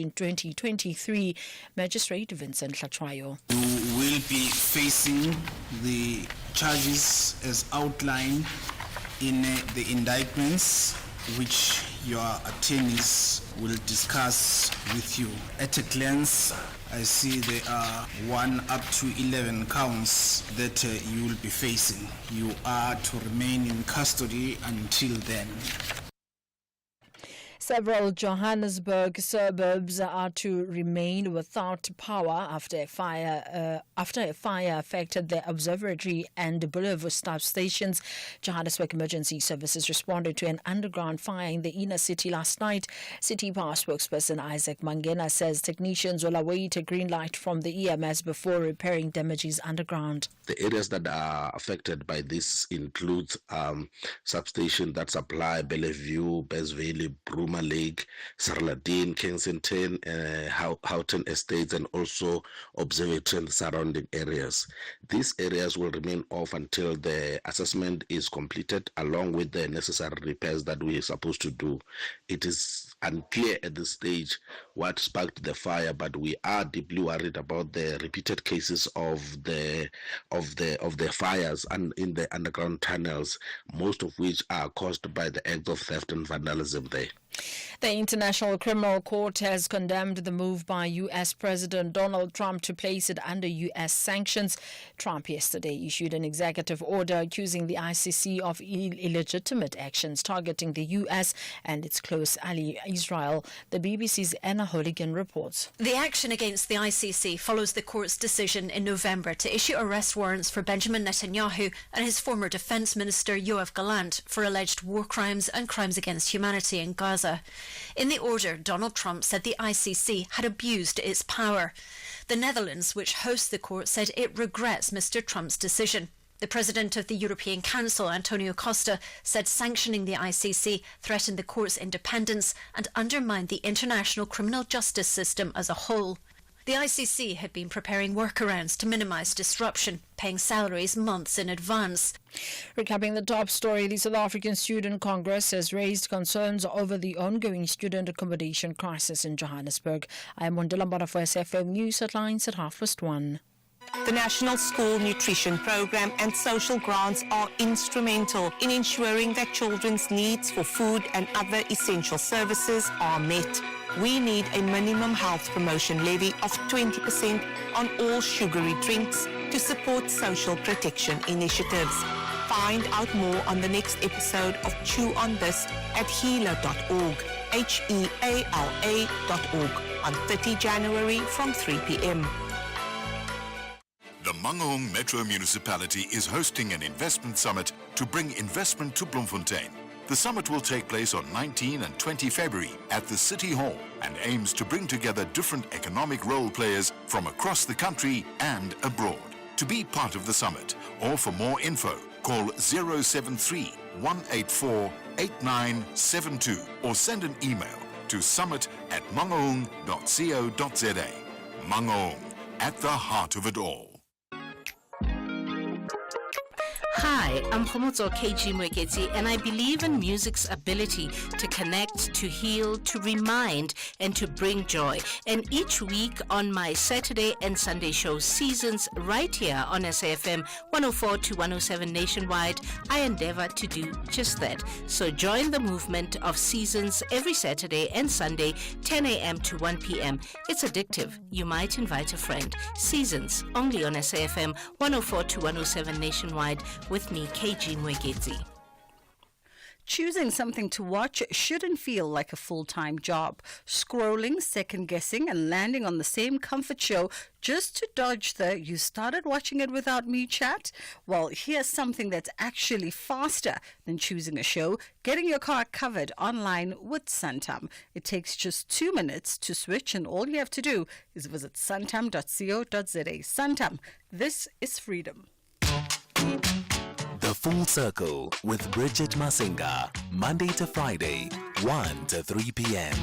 in 2023. Magistrate Vincent Latwayo. You will be facing the charges as outlined in the indictments, which your attorneys will discuss with you. At a glance, I see there are 1 up to 11 counts that you will be facing. You are to remain in custody until then. Several Johannesburg suburbs are to remain without power after a fire affected the observatory and Boulevard stations. Johannesburg Emergency Services responded to an underground fire in the inner city last night. City Power spokesperson Isaac Mangena says technicians will await a green light from the EMS before repairing damages underground. The areas that are affected by this include substations that supply Bellevue, Bess Valley, Bruma Lake, Sarladine, Kensington, Houghton Estates, and also Observatory and surrounding areas. These areas will remain off until the assessment is completed, along with the necessary repairs that we are supposed to do. It is unclear at this stage what sparked the fire, but we are deeply worried about the repeated cases of the fires and in the underground tunnels, most of which are caused by the acts of theft and vandalism there. The International Criminal Court has condemned the move by U.S. President Donald Trump to place it under U.S. sanctions. Trump yesterday issued an executive order accusing the ICC of illegitimate actions targeting the U.S. and its close ally Israel. The BBC's Anna Holigan reports. The action against the ICC follows the court's decision in November to issue arrest warrants for Benjamin Netanyahu and his former defense minister Yoav Gallant for alleged war crimes and crimes against humanity in Gaza. In the order, Donald Trump said the ICC had abused its power. The Netherlands, which hosts the court, said it regrets Mr. Trump's decision. The president of the European Council, Antonio Costa, said sanctioning the ICC threatened the court's independence and undermined the international criminal justice system as a whole. The ICC had been preparing workarounds to minimise disruption, paying salaries months in advance. Recapping the top story, the South African Student Congress has raised concerns over the ongoing student accommodation crisis in Johannesburg. I am Mondela Mbara for SFM News Headlines at 1:30. The National School Nutrition Program and social grants are instrumental in ensuring that children's needs for food and other essential services are met. We need a minimum health promotion levy of 20% on all sugary drinks to support social protection initiatives. Find out more on the next episode of Chew on This at heala.org, HEALA.org, on 30 January from 3 p.m. The Mangaung Metro Municipality is hosting an investment summit to bring investment to Bloemfontein. The summit will take place on 19 and 20 February at the City Hall and aims to bring together different economic role players from across the country and abroad. To be part of the summit or for more info, call 073 184 8972 or send an email to summit@mangaung.co.za. Mangaung, at the heart of it all. Hi, I'm Khomotso KG Mweketi, and I believe in music's ability to connect, to heal, to remind, and to bring joy. And each week on my Saturday and Sunday show Seasons, right here on SAFM 104 to 107 nationwide, I endeavor to do just that. So join the movement of Seasons every Saturday and Sunday, 10 a.m. to 1 p.m. It's addictive. You might invite a friend. Seasons, only on SAFM 104 to 107 nationwide, with me, KG Mweketi. Choosing something to watch shouldn't feel like a full-time job. Scrolling, second-guessing, and landing on the same comfort show just to dodge the "you started watching it without me" chat? Well, here's something that's actually faster than choosing a show: getting your car covered online with Santam. It takes just 2 minutes to switch, and all you have to do is visit santam.co.za. Santam, this is freedom. The Full Circle with Bridget Masinga, Monday to Friday, 1 to 3 p.m.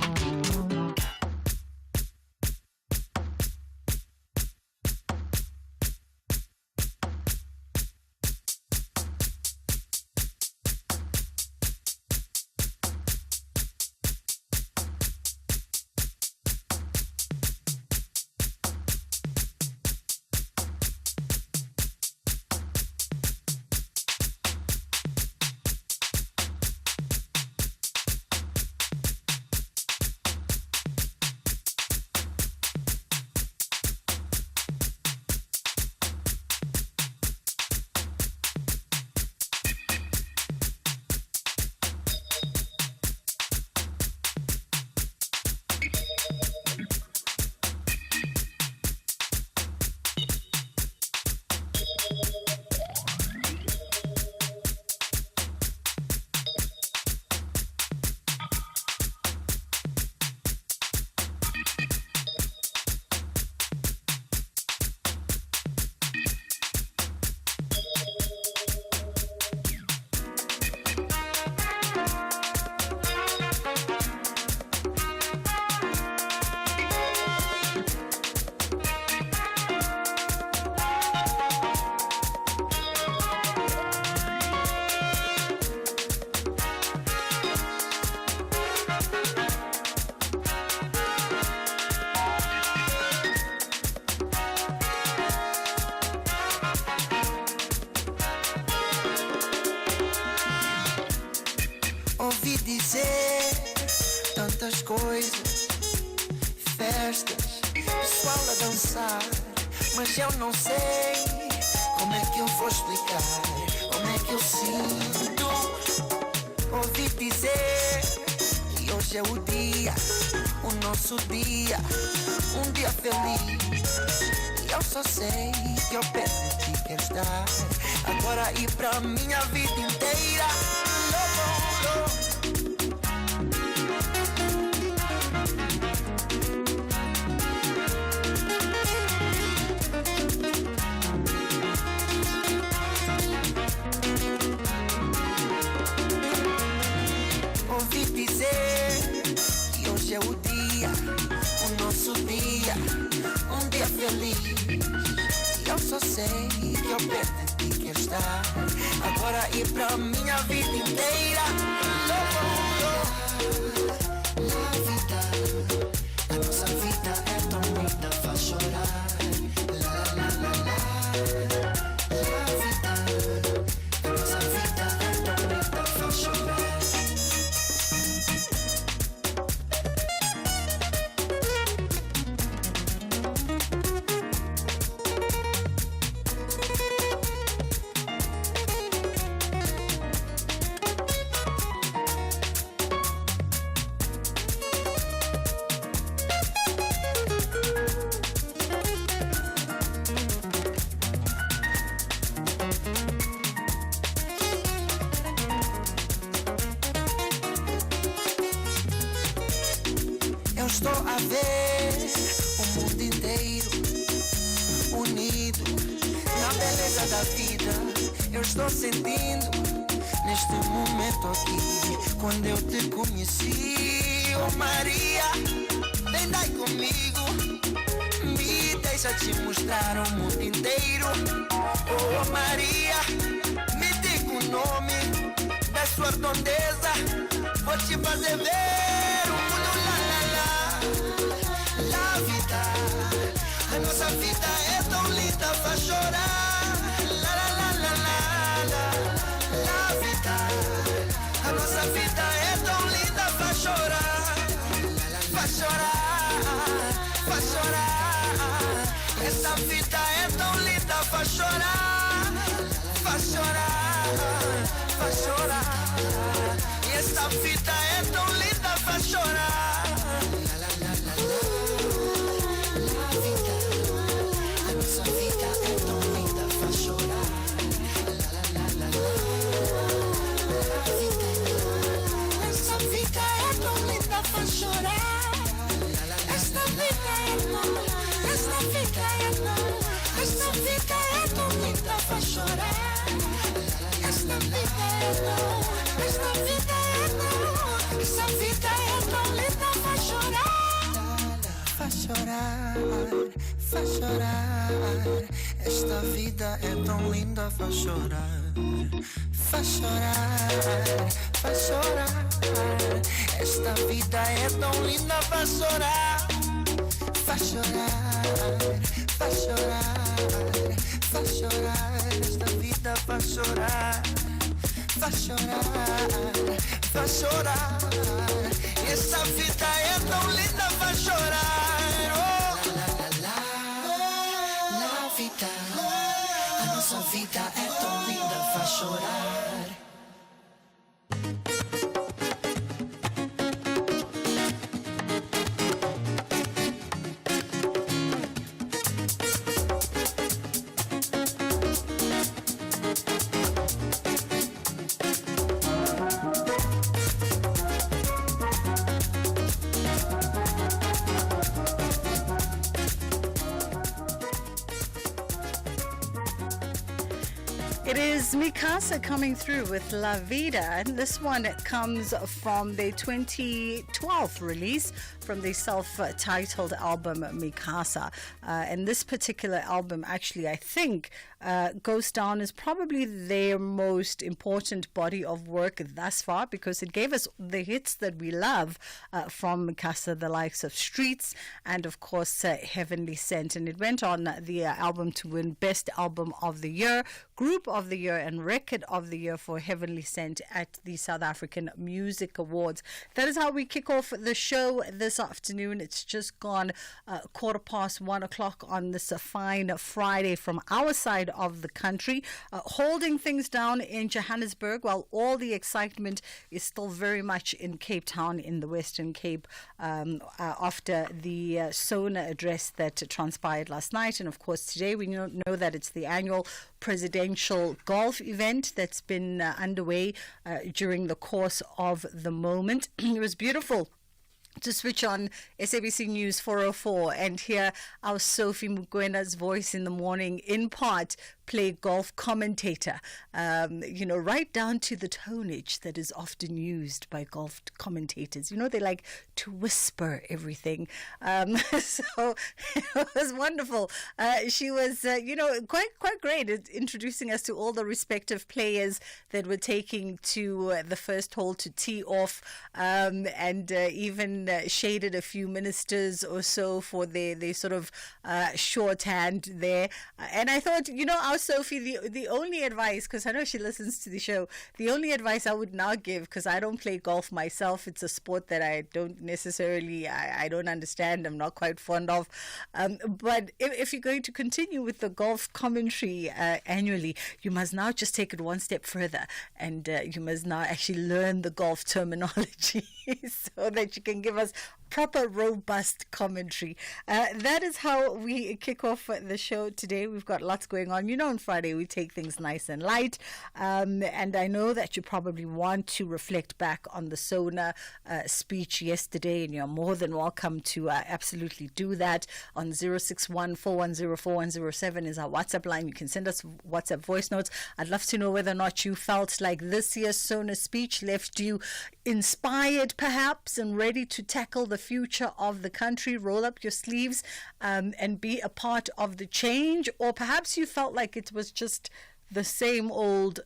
coisas, festas, pessoal a dançar, mas eu não sei como é que eu vou explicar, como é que eu sinto. Ouvi dizer que hoje é o dia, o nosso dia, um dia feliz. E eu só sei que eu perto de ti quero estar, agora e pra minha vida inteira. Ouvi dizer que hoje é o dia, o nosso dia, um dia feliz. E eu só sei que eu perto de ti quero estar, agora e pra minha vida inteira. La vida, a nossa vida é tão linda, faz chorar. La la la la. La vida, a nossa vida é tão linda, faz chorar. Eu estou a ver o mundo inteiro unido na beleza da vida. Eu estou sentindo neste momento aqui, quando eu te conheci. Oh Maria, vem daí comigo, me deixa te mostrar o mundo inteiro. Oh Maria, me diga o nome da sua redondeza, vou te fazer ver o mundo. La vida, a nossa vida é tão linda, faz chorar. La la la la la la. La vida, a nossa vida é tão linda, faz chorar. Faz chorar, faz chorar. Essa vida é tão linda, faz chorar. Faz chorar, faz chorar. Essa vida é tão linda, faz chorar. Faz chorar, esta vida é tão linda, faz chorar. Faz chorar, faz chorar, esta vida é tão linda, faz chorar. Faz chorar, faz chorar, faz chorar, esta vida faz chorar. Faz chorar, faz chorar, essa vida é tão linda, faz chorar. A nossa vida é tão linda, faz chorar. It is Mikasa coming through with La Vida, and this one comes from their 2012 release, from the self-titled album Mikasa. And this particular album actually, I think, goes down as probably their most important body of work thus far, because it gave us the hits that we love from Mikasa, the likes of Streets and, of course, Heavenly Sent. And it went on the album to win Best Album of the Year, Group of the Year and Record of the Year for Heavenly Sent at the South African Music Awards. That is how we kick off the show this afternoon. It's just gone 1:15 on this fine Friday from our side of the country, holding things down in Johannesburg while all the excitement is still very much in Cape Town in the Western Cape after the SONA address that transpired last night. And of course today we know that it's the annual presidential golf event that's been underway during the course of the moment. It was beautiful to switch on SABC News 404 and hear our Sophie Mugwena's voice in the morning, in part play golf commentator, right down to the tonage that is often used by golf commentators. They like to whisper everything. So it was wonderful. She was, quite great at introducing us to all the respective players that were taking to the first hole to tee off, and even shaded a few ministers or so for their sort of shorthand there. And I thought, our Sophie, the only advice, because I know she listens to the show, the only advice I would now give, because I don't play golf myself, it's a sport that I don't necessarily, I don't understand, I'm not quite fond of, but if you're going to continue with the golf commentary annually, you must now just take it one step further, and you must now actually learn the golf terminology so that you can give us proper, robust commentary. That is how we kick off the show today. We've got lots going on. On Friday we take things nice and light. And I know that you probably want to reflect back on the SONA speech yesterday, and you're more than welcome to absolutely do that. On 061-410-4107 is our WhatsApp line. You can send us WhatsApp voice notes. I'd love to know whether or not you felt like this year's SONA speech left you inspired, perhaps, and ready to tackle the future of the country. Roll up your sleeves and be a part of the change, or perhaps you felt like it was just the same old.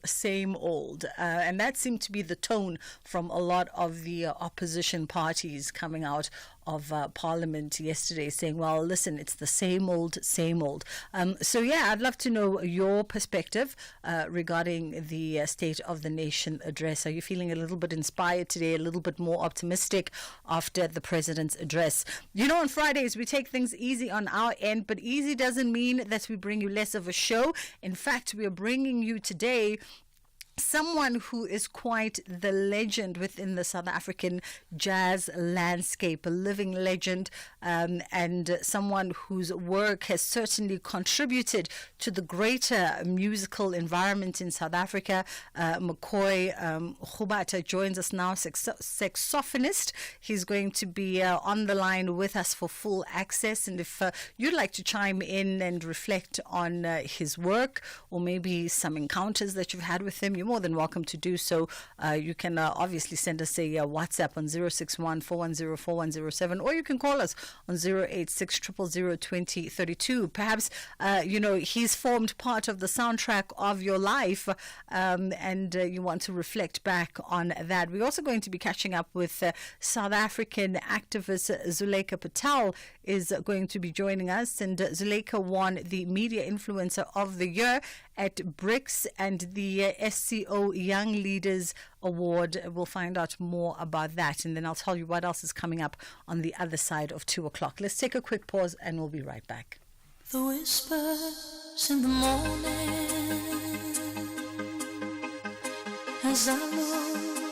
And that seemed to be the tone from a lot of the opposition parties coming out of Parliament yesterday, saying, well, listen, it's the same old. So yeah, I'd love to know your perspective regarding the State of the Nation address. Are you feeling a little bit inspired today, a little bit more optimistic after the President's address? On Fridays we take things easy on our end, but easy doesn't mean that we bring you less of a show. In fact, we are bringing you today someone who is quite the legend within the South African jazz landscape, a living legend, and someone whose work has certainly contributed to the greater musical environment in South Africa. McCoy Khubata joins us now, saxophonist. He's going to be on the line with us for full access. And if you'd like to chime in and reflect on his work, or maybe some encounters that you've had with him, you're more than welcome to do so. You can obviously send us a WhatsApp on 061-410-4107, or you can call us on 086-000-2032. Perhaps, he's formed part of the soundtrack of your life, and you want to reflect back on that. We're also going to be catching up with South African activist Zuleika Patel is going to be joining us, and Zuleika won the Media Influencer of the Year at BRICS and the SCO Young Leaders Award. We'll find out more about that, and then I'll tell you what else is coming up on the other side of 2 o'clock. Let's take a quick pause and we'll be right back. The whispers in the morning as I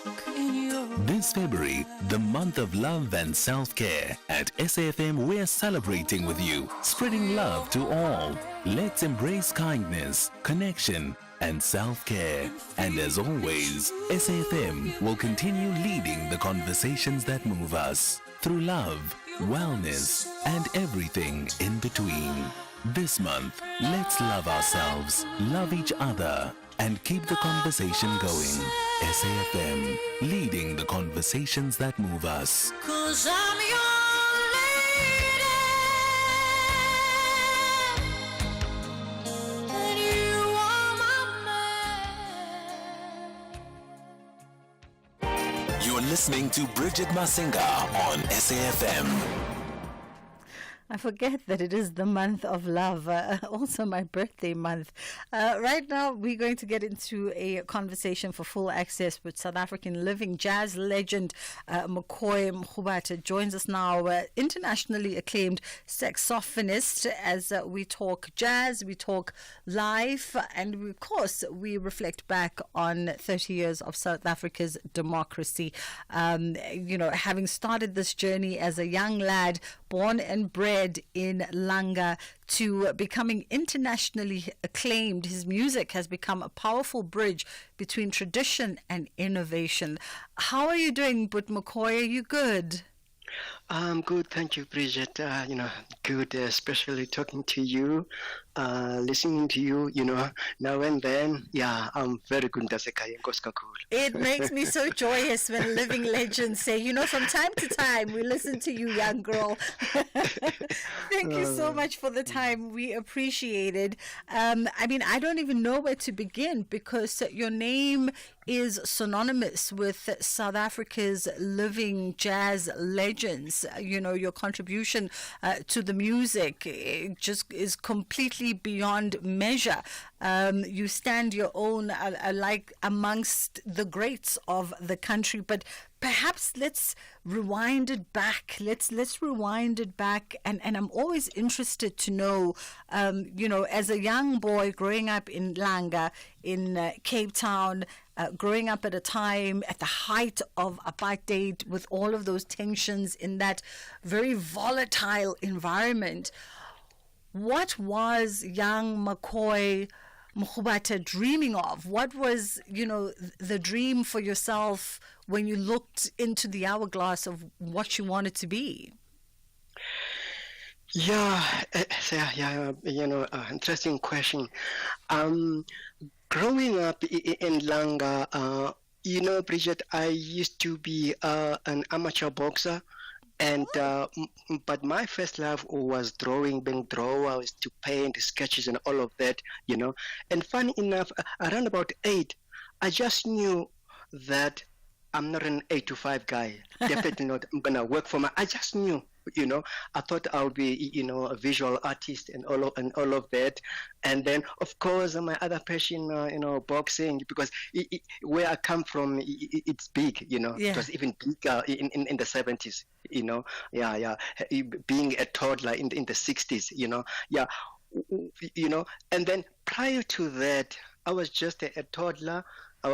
look in your... This February, the month of love and self-care, at SAFM we're celebrating with you, spreading love to all. Let's embrace kindness, connection, and self-care. And as always, SAFM will continue leading the conversations that move us through love, wellness, and everything in between. This month, let's love ourselves, love each other, and keep the conversation going. SAFM, leading the conversations that move us. 'Cause I'm yours. listening to Bridget Masinga on SAFM. I forget that it is the month of love, also my birthday month. Right now, we're going to get into a conversation for full access with South African living jazz legend McCoy Mkhubata. Joins us now, internationally acclaimed saxophonist, as we talk jazz, we talk life, and of course, we reflect back on 30 years of South Africa's democracy. Having started this journey as a young lad, born and bred in Langa, to becoming internationally acclaimed, his music has become a powerful bridge between tradition and innovation. How are you doing, But McCoy? Are you good? I'm good, thank you, Bridget. Good, especially talking to you, listening to you, now and then. Yeah, I'm very good. It makes me so joyous when living legends say, from time to time, we listen to you, young girl. Thank you so much for the time. We appreciate it. I don't even know where to begin, because your name is synonymous with South Africa's living jazz legends. Your contribution to the music just is completely beyond measure. You stand your own like amongst the greats of the country, but perhaps let's rewind it back. Let's rewind it back, and I'm always interested to know, as a young boy growing up in Langa, in Cape Town, growing up at a time at the height of apartheid, with all of those tensions in that very volatile environment. What was young McCoy Mkhubata dreaming of? What was, the dream for yourself when you looked into the hourglass of what you wanted to be? Interesting question. Growing up in Langa, Bridget, I used to be an amateur boxer. And but my first love was drawing, being drawer. I used to paint sketches and all of that, And funny enough, around about 8, I just knew that I'm not an 8 to 5 guy. Definitely not. I'm gonna work for I just knew. I thought I would be, a visual artist and all of that. And then, of course, my other passion, boxing, because where I come from, it's big, Yeah. It was even bigger in the 70s, being a toddler in the 60s, and then prior to that, I was just a toddler.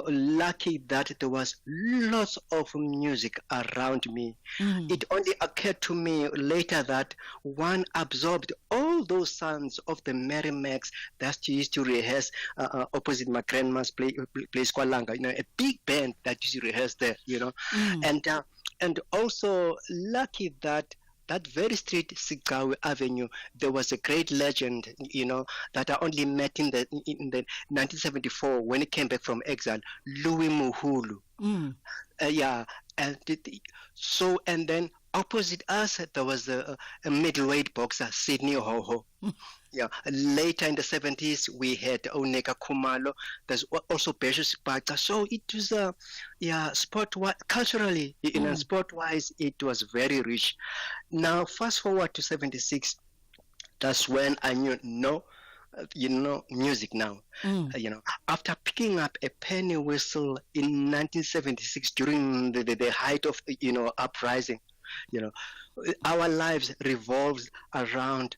Lucky that there was lots of music around me. It only occurred to me later that one absorbed all those sounds of the Merrimacs that used to rehearse opposite my grandma's place Kwalanga, a big band that used to rehearse there, and also lucky that very street, Sigawe Avenue, there was a great legend, that I only met in the 1974 when he came back from exile, Louis Muhulu. And then opposite us, there was a middleweight boxer, Sydney Hoho. Later in the 70s, we had Oneka Kumalo. There's also Precious Bata. So it was, culturally, sport-wise, it was very rich. Now, fast forward to 76, that's when I knew, music now. After picking up a penny whistle in 1976 during the height of, uprising, our lives revolved around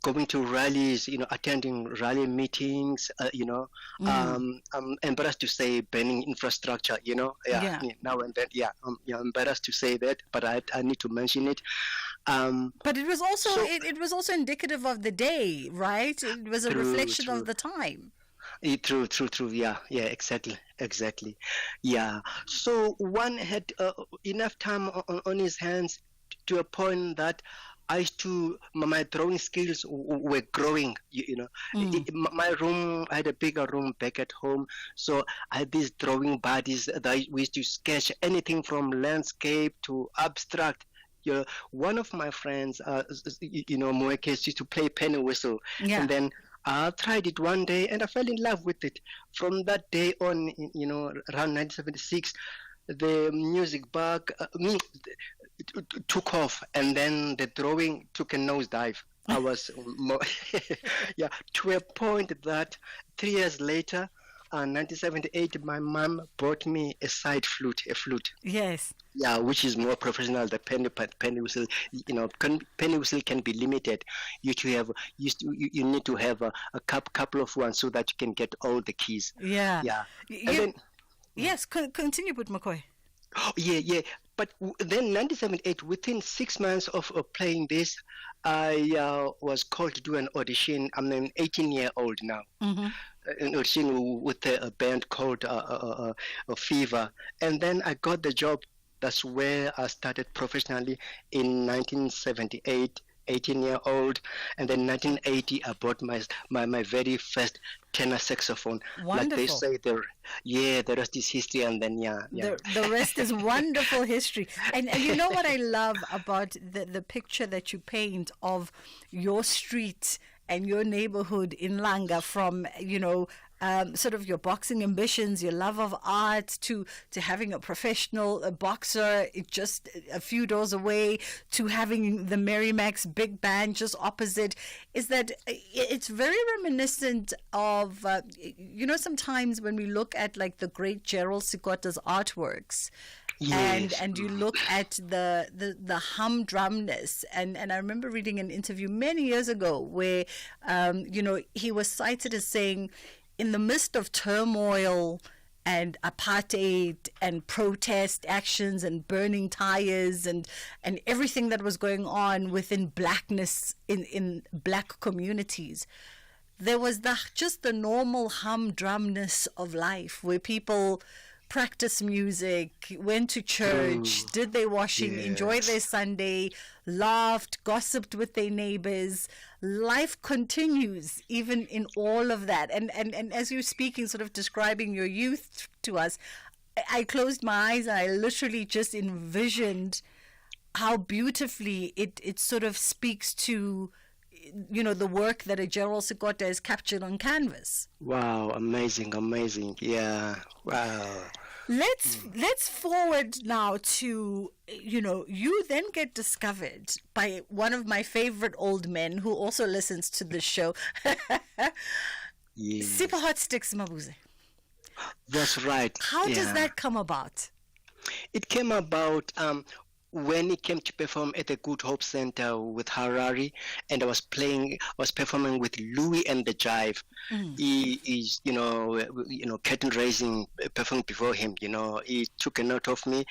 going to rallies, attending rally meetings, I'm embarrassed to say burning infrastructure, now and then, embarrassed to say that, but I need to mention it. But it was also it was also indicative of the day, right? It was a reflection of the time. True. Yeah, exactly. Yeah. So one had enough time on his hands to a point that I used to, my drawing skills were growing, My room, I had a bigger room back at home. So I had these drawing buddies that we used to sketch anything from landscape to abstract. One of my friends, Moekes, used to play penny whistle. Yeah. And then I tried it one day and I fell in love with it. From that day on, around 1976, the music bag took off, and then the drawing took a nosedive. I was, yeah, to a point that 3 years later, 1978, my mom bought me a side flute, a flute. Yes. Yeah, which is more professional. The penny whistle, penny whistle can be limited. You need to have a couple of ones so that you can get all the keys. Yeah. Yeah. Yes. Continue with McCoy. Oh, yeah. But then 1978, within 6 months of playing this, I was called to do an audition. I'm an 18-year-old now. Mm-hmm. An audition with a band called Fever. And then I got the job. That's where I started professionally in 1978, 18-year-old. And then 1980, I bought my very first tenor saxophone. Wonderful. Like they say, the rest is history. And then, The rest is wonderful history. And you know what I love about the picture that you paint of your street and your neighborhood in Langa, from, sort of your boxing ambitions, your love of art, to having a professional boxer just a few doors away, to having the Merrimack's big band just opposite, is that it's very reminiscent of, sometimes when we look at like the great Gerald Sikota's artworks, Yes. and you look at the humdrumness, and I remember reading an interview many years ago where he was cited as saying, in the midst of turmoil and apartheid and protest actions and burning tires and everything that was going on within blackness in black communities, there was just the normal humdrumness of life where people practice music, went to church, did their washing, enjoyed their Sunday, laughed, gossiped with their neighbors. Life continues even in all of that. And as you're speaking, sort of describing your youth to us, I closed my eyes and I literally just envisioned how beautifully it sort of speaks to the work that a Gerald Sikota has captured on canvas. Wow, amazing. Yeah, wow. Let's forward now to, you then get discovered by one of my favorite old men who also listens to this show. Yes. Sipho Hot Sticks Mabuse. That's right. How does that come about? It came about when he came to perform at the Good Hope Center with Harari, and I was performing with Louis and the Jive. He is, curtain raising, performing before him. He took a note of me.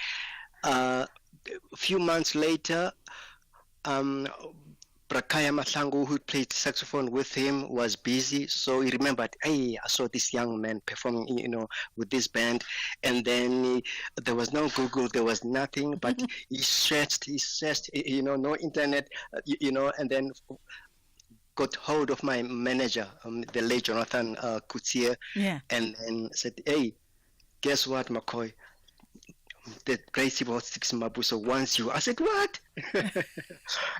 A few months later, Brakaya Mahlangu, who played saxophone with him, was busy, so he remembered, hey, I saw this young man performing, with this band. And then there was no Google, there was nothing, but he searched, no internet, and then got hold of my manager, the late Jonathan Coutier, and said, hey, guess what, McCoy? The Crazy About Six Mabuso wants you. I said, what?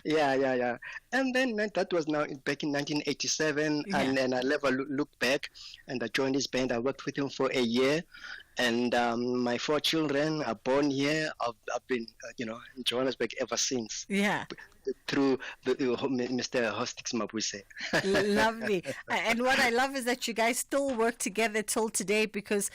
Yeah. And then that was now back in 1987, and then I never looked back, and I joined his band. I worked with him for a year, and my 4 children are born here. I've been, in Johannesburg ever since. Yeah. Through Mr. Hostix Mabuse. Lovely. And what I love is that you guys still work together till today, because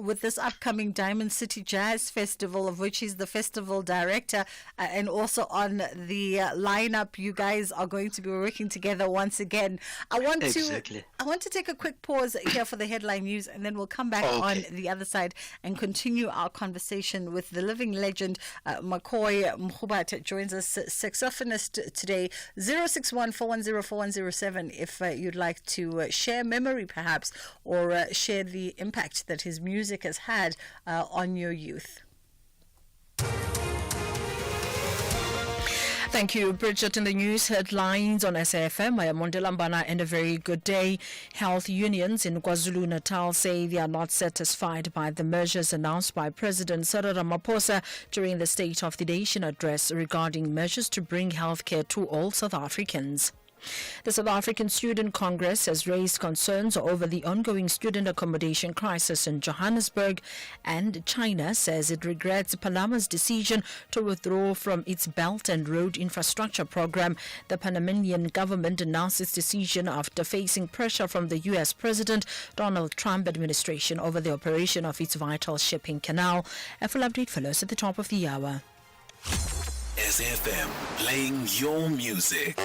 with this upcoming Diamond City Jazz Festival, of which he's the festival director, and also on the lineup, you guys are going to be working together once again. I want to take a quick pause here for the headline news, and then we'll come back on the other side and continue our conversation with the living legend. McCoy Mkhubat joins us, saxophonist today. 061-410-4107 if you'd like to share memory perhaps, or share the impact that his music has had on your youth. Thank you, Bridget. In the news headlines on SAFM, I am Mondelambana, and a very good day. Health unions in KwaZulu-Natal say they are not satisfied by the measures announced by President Cyril Ramaphosa during the State of the Nation address regarding measures to bring healthcare to all South Africans. The South African Student Congress has raised concerns over the ongoing student accommodation crisis in Johannesburg, and China says it regrets Panama's decision to withdraw from its Belt and Road Infrastructure Program. The Panamanian government announced its decision after facing pressure from the U.S. President Donald Trump administration over the operation of its vital shipping canal. A full update follows at the top of the hour. SFM, playing your music.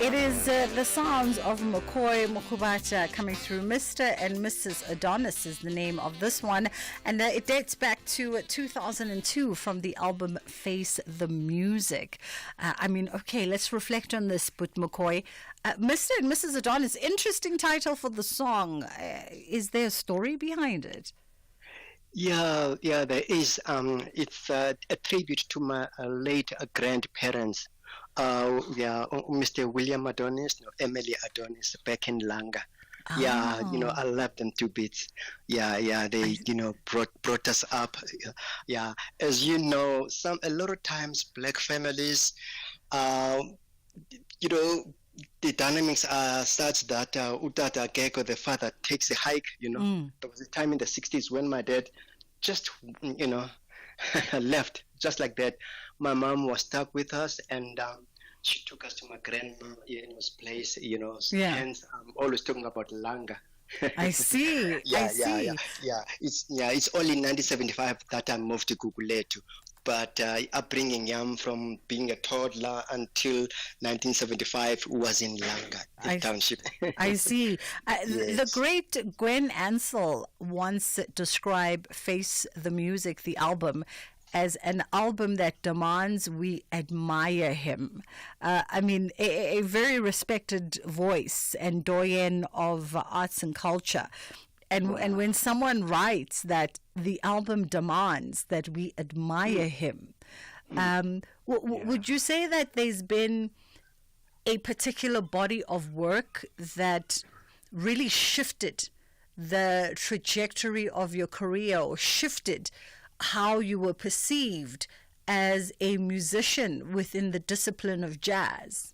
It is the sounds of McCoy Mukubata coming through. Mr. and Mrs. Adonis is the name of this one, and it dates back to 2002 from the album Face the Music. Okay, let's reflect on this, but McCoy. Mr. and Mrs. Adonis, interesting title for the song. Is there a story behind it? Yeah, there is. It's a tribute to my late grandparents. Mr. William Adonis, Emily Adonis, back in Langa. Yeah, I love them to bits. Yeah, they, brought us up. Yeah, as you know, a lot of times black families, the dynamics are such that Utata Gecko, the father, takes a hike. There was a time in the 60s when my dad just, left, just like that. My mom was stuck with us, and she took us to my grandma's place, hence I'm always talking about Langa. I see. Yeah. It's only in 1975 that I moved to Guguletu. But upbringing from being a toddler until 1975 was in Langa, the township. I see. Yes. The great Gwen Ansell once described Face the Music, the album, as an album that demands we admire him. I mean, a very respected voice and doyen of arts and culture. And when someone writes that the album demands that we admire him, would you say that there's been a particular body of work that really shifted the trajectory of your career, or shifted how you were perceived as a musician within the discipline of jazz?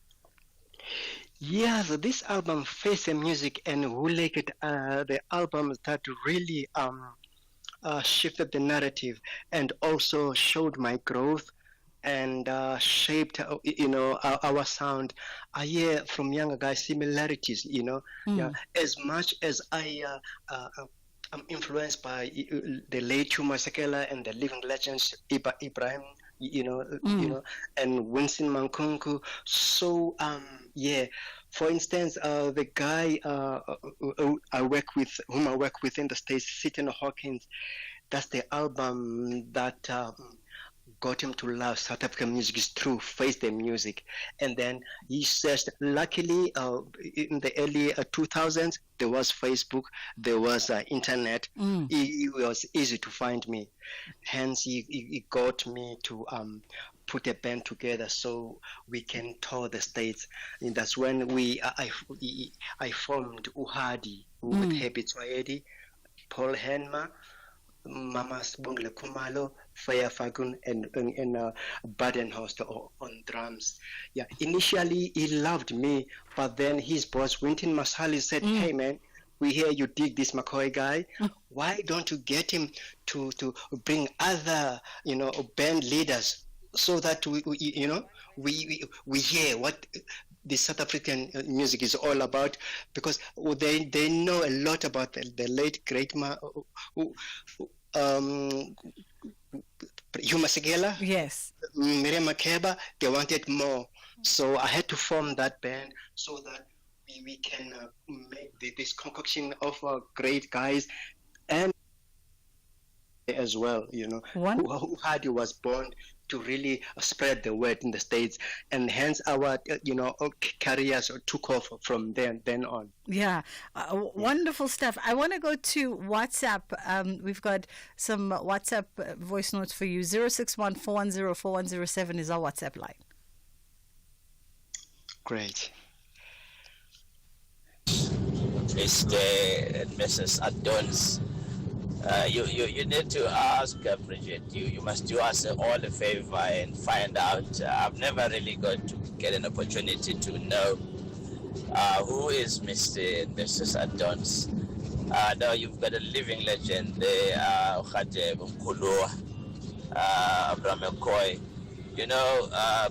Yeah, so this album, Face and Music and Who Like It, the albums that really shifted the narrative and also showed my growth and shaped, our sound. I hear from younger guys similarities, Yeah, as much as I'm influenced by the late Chuma Sekela and the living legends Ibrahim, and Winston Mankunku. So for instance, the guy whom I work with in the States, Seton Hawkins, that's the album that got him to love South African music is through Face the Music. And then he says, luckily, in the early 2000s, there was Facebook, there was internet. It was easy to find me. Hence, he got me to put a band together so we can tour the States. And that's when I formed Uhadi with Hebi Tswaedi, Paul Henma, Mama Sbungle Kumalo, Faya Fagun, and Badenhorst on drums. Yeah, initially he loved me, but then his boss, Winton Masali, said, "Hey man, we hear you dig this McCoy guy. Why don't you get him to bring other, band leaders so that we hear what the South African music is all about, because they know a lot about the late great Huma Segela, yes, Miriam Makeba. They wanted more, so I had to form that band so that we can make this concoction of great guys, and as well, who Hardy was born to really spread the word in the States, and hence our careers took off from then on. Yeah, wonderful stuff. I want to go to WhatsApp. We've got some WhatsApp voice notes for you. 061-410-4107 is our WhatsApp line. Great. Mr. and Mrs. Adonis, you need to ask Bridget. You must do us all a favor and find out. I've never really got to get an opportunity to know who is Mr. and Mrs. Adonis. Now you've got a living legend there, Khadeb Mkulua, Abraham McCoy.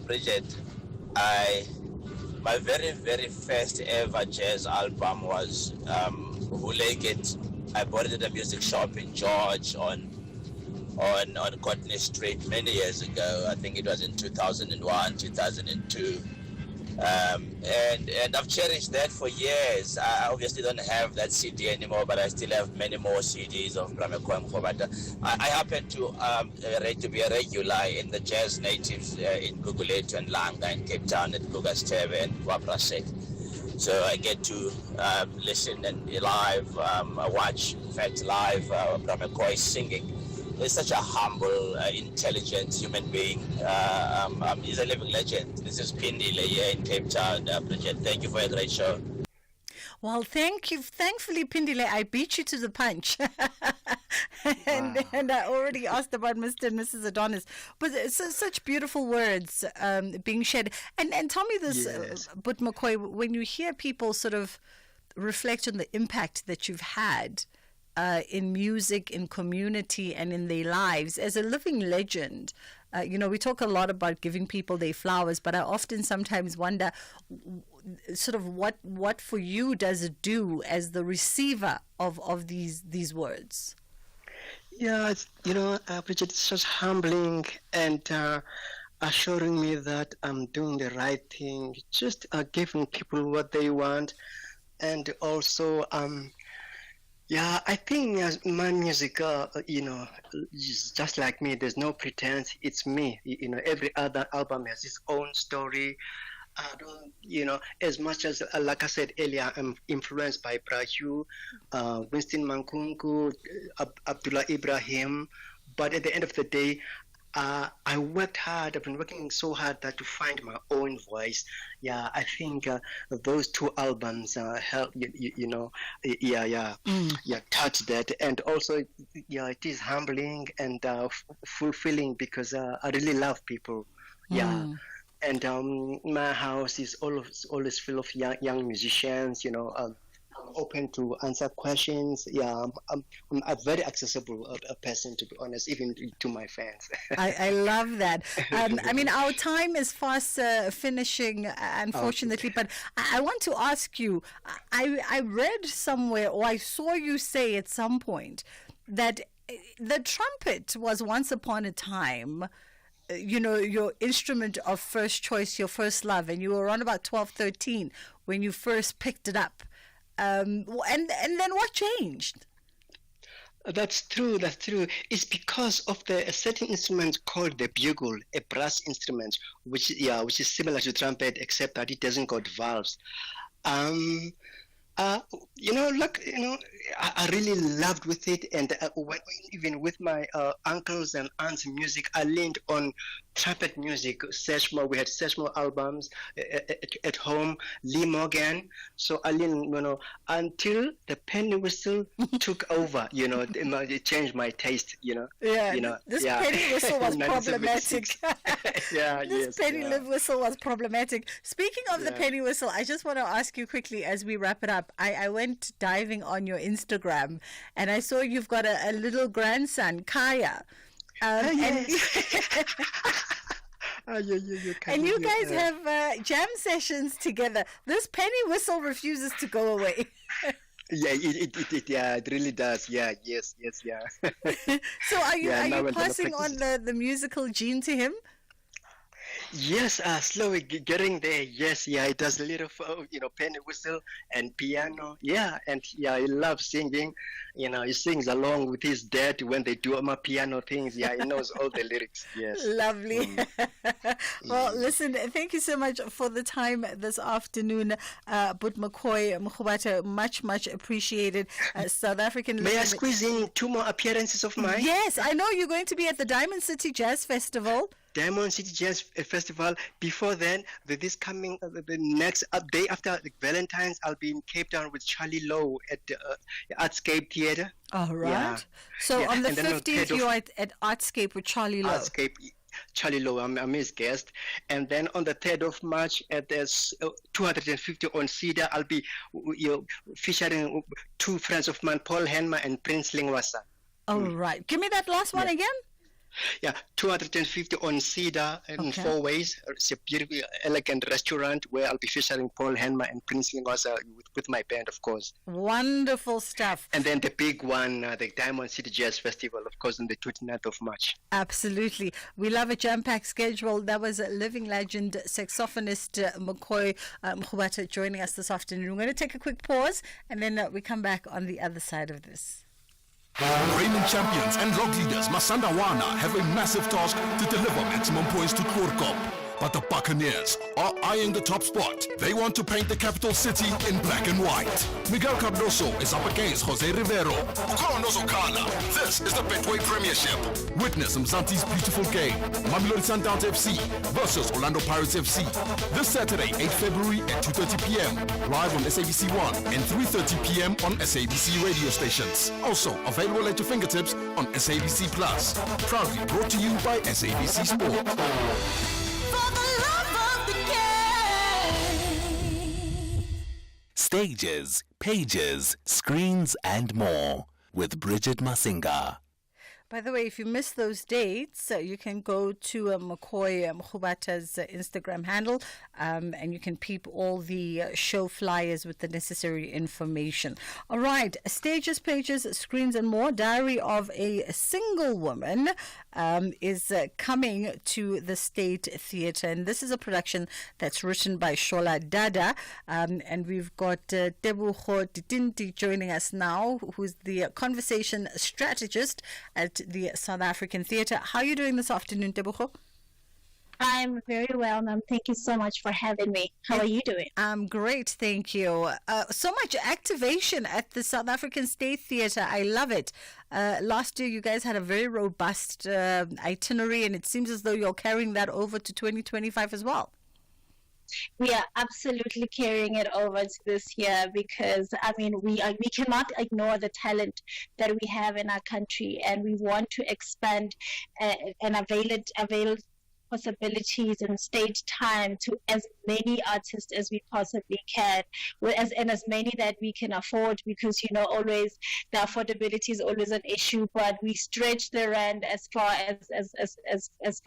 Bridget, my very, very first ever jazz album was Who Like It. I bought it at a music shop in George on Courtney Street many years ago. I think it was in 2001, 2002. And I've cherished that for years. I obviously don't have that CD anymore, but I still have many more CDs of Bramekwemko. But I happen to be a regular in the Jazz Natives in Guguletu and Langa in Cape Town at Gugasteve and Waprasek. So I get to listen and live, watch, in fact, live Bramekwai singing. He's such a humble, intelligent human being. He's a living legend. This is Pindile here in Cape Town. Bridget, thank you for a great show. Well, thank you. Thankfully, Pindile, I beat you to the punch. and I already asked about Mr. and Mrs. Adonis. But it's such beautiful words being shared. And tell me this, Yes. but McCoy, when you hear people sort of reflect on the impact that you've had in music, in community, and in their lives, as a living legend, we talk a lot about giving people their flowers, but I often sometimes wonder sort of what for you does it do as the receiver of these words? Yeah, it's, Bridget, it's just humbling and assuring me that I'm doing the right thing, just giving people what they want, and also, Yeah, I think my music, is just like me. There's no pretense. It's me. Every other album has its own story. I don't, as much as, like I said earlier, I'm influenced by Brahu, Winston Mankunku, Abdullah Ibrahim. But at the end of the day, I worked hard. I've been working so hard that to find my own voice. Yeah, I think those two albums help. Touch that, and also, it is humbling and fulfilling because I really love people. Yeah. And my house is always full of young musicians. I'm open to answer questions. Yeah, I'm a very accessible person, to be honest, even to my fans. I love that. I mean, our time is fast finishing, unfortunately, but I want to ask you, I read somewhere, or I saw you say at some point, that the trumpet was once upon a time your instrument of first choice, your first love, and you were around about 12, 13 when you first picked it up. And then what changed? That's true. It's because of a certain instrument called the bugle, a brass instrument, which is similar to trumpet, except that it doesn't got valves. I really loved with it, and even with my uncles and aunts' music, I leaned on trumpet music. Seshmo, we had Seshmo albums at home, Lee Morgan. So I leaned, until the penny whistle took over. It changed my taste. This penny whistle was problematic. This penny whistle was problematic. Speaking of the penny whistle, I just want to ask you quickly as we wrap it up. I went diving on your Instagram and I saw you've got a little grandson, Kaya. And you guys have jam sessions together. This penny whistle refuses to go away. It really does. Yes. So are you passing on the musical gene to him? Yes, slowly getting there. Yes, he does a little, penny whistle and piano. Yeah, and he loves singing. He sings along with his dad when they do my piano things. Yeah, he knows all the lyrics. Yes. Lovely. Well, listen, thank you so much for the time this afternoon, But McCoy Mkhubata. Much appreciated. South African. May I squeeze in 2 more appearances of mine? Yes, I know you're going to be at the Diamond City Jazz Festival. Diamond City Jazz Festival. Before then, the next day after Valentine's, I'll be in Cape Town with Charlie Lowe at Artscape Theatre. All right. Yeah. So on the 15th, you're at Artscape with Charlie Lowe. Artscape, Charlie Lowe, I'm his guest. And then on the 3rd of March at the 250 on Cedar, I'll be featuring 2 friends of mine, Paul Henma and Prince Lingwasa. All right. Give me that last one again. Yeah, 250 on Cedar in 4 ways. It's a beautiful, elegant restaurant where I'll be featuring Paul Henma and Prince Lingwasa with my band, of course. Wonderful stuff. And then the big one, the Diamond City Jazz Festival, of course, on the 29th of March. Absolutely. We love a jam-packed schedule. That was a living legend, saxophonist McCoy Mkhubata joining us this afternoon. We're going to take a quick pause and then we come back on the other side of this. Reigning champions and rock leaders Masanda Wana have a massive task to deliver maximum points to Korkop. But the Buccaneers are eyeing the top spot. They want to paint the capital city in black and white. Miguel Cardoso is up against Jose Rivero. This is the Betway Premiership. Witness Mzanti's beautiful game. Mamelodi Sundowns FC versus Orlando Pirates FC. This Saturday, 8 February at 2:30 p.m. Live on SABC 1 and 3:30 p.m. on SABC radio stations. Also available at your fingertips on SABC Plus. Proudly brought to you by SABC Sport. Stages, pages, screens, and more with Bridget Masinga. By the way, if you miss those dates, you can go to McCoy Mkhubata's Instagram handle and you can peep all the show flyers with the necessary information. All right, stages, pages, screens and more. Diary of a Single Woman is coming to the State Theatre, and this is a production that's written by Shola Dada, and we've got Tebogo Titinti joining us now, who's the conversation strategist at the South African Theatre. How are you doing this afternoon, Tebogo? I'm very well, ma'am. Thank you so much for having me. How are you doing? I'm great, thank you. So much activation at the South African State Theatre. I love it. Last year, you guys had a very robust itinerary, and it seems as though you're carrying that over to 2025 as well. We are absolutely carrying it over to this year because, I mean, we cannot ignore the talent that we have in our country, and we want to expand and avail possibilities and stage time to as many artists as we possibly can, and as many that we can afford, because always the affordability is always an issue, but we stretch the rand as far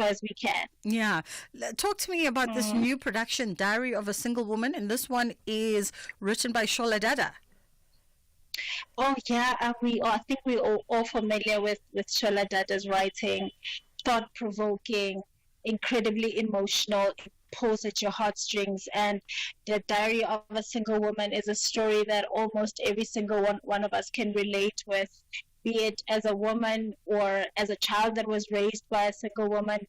as we can. Yeah, talk to me about this new production, Diary of a Single Woman, and this one is written by Shola Dada. Oh yeah, I think we're all familiar with Shola Dada's writing, thought-provoking, incredibly emotional, it pulls at your heartstrings. And the Diary of a Single Woman is a story that almost every single one of us can relate with, be it as a woman or as a child that was raised by a single woman.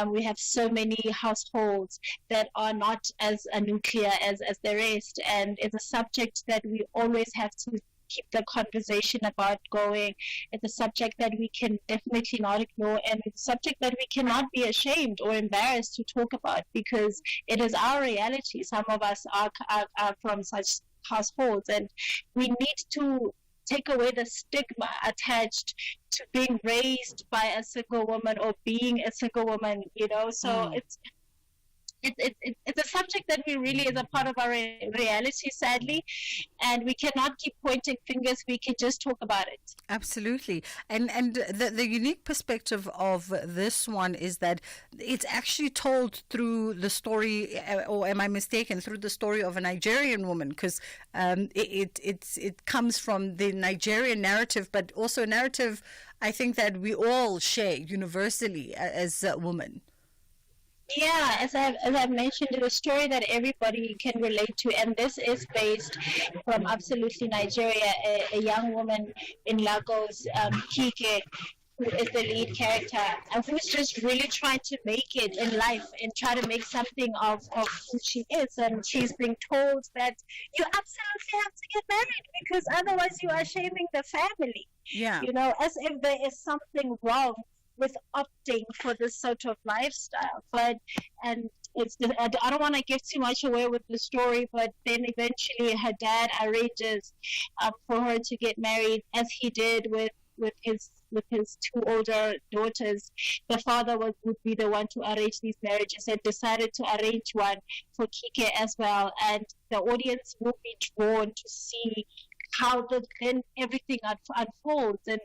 We have so many households that are not as nuclear as the rest, and it's a subject that we always have to keep the conversation about going. It's a subject that we can definitely not ignore, and it's a subject that we cannot be ashamed or embarrassed to talk about, because it is our reality. Some of us are from such households, and we need to take away the stigma attached to being raised by a single woman or being a single woman, so it's a subject that we really is a part of our reality, sadly, and we cannot keep pointing fingers. We can just talk about it. Absolutely. And the unique perspective of this one is that it's actually told through the story, or am I mistaken, through the story of a Nigerian woman, because it comes from the Nigerian narrative, but also a narrative I think that we all share universally as women. Yeah, as I've mentioned, it's a story that everybody can relate to, and this is based from absolutely Nigeria. A young woman in Lagos, Kike, who is the lead character, and who's just really trying to make it in life and try to make something of who she is. And she's being told that you absolutely have to get married because otherwise you are shaming the family. Yeah. As if there is something wrong with opting for this sort of lifestyle. I don't want to give too much away with the story, but then eventually her dad arranges for her to get married, as he did with his two older daughters. The father would be the one to arrange these marriages, and decided to arrange one for Kike as well. And the audience will be drawn to see how then everything unfolds, and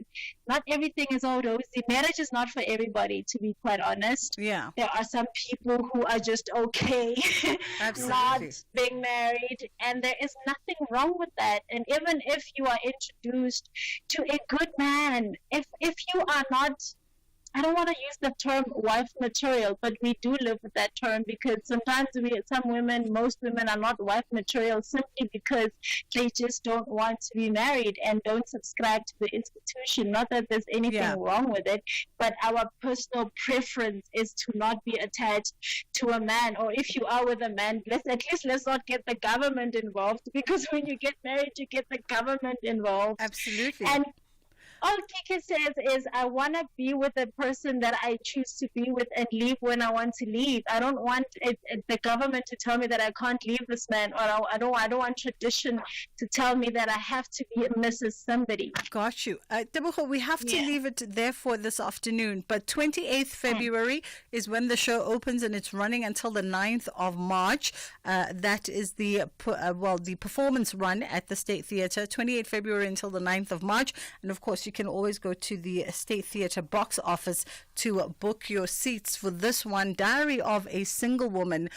not everything is all rosy. Marriage is not for everybody, to be quite honest. Yeah, there are some people who are just okay not being married, and there is nothing wrong with that. And even if you are introduced to a good man, if you are not, I don't want to use the term wife material, but we do live with that term, because sometimes most women are not wife material simply because they just don't want to be married and don't subscribe to the institution. Not that there's anything wrong with it, but our personal preference is to not be attached to a man. Or if you are with a man, let's not get the government involved, because when you get married, you get the government involved. Absolutely. And all Kike says is, I want to be with the person that I choose to be with and leave when I want to leave. I don't want the government to tell me that I can't leave this man, or I don't want tradition to tell me that I have to be Mrs. Somebody. Got you. Tebogo, we have to leave it there for this afternoon, but 28th February is when the show opens, and it's running until the 9th of March. That is the performance run at the State Theatre, 28th February until the 9th of March. And of course, you can always go to the State Theatre box office to book your seats for this one, Diary of a Single Woman,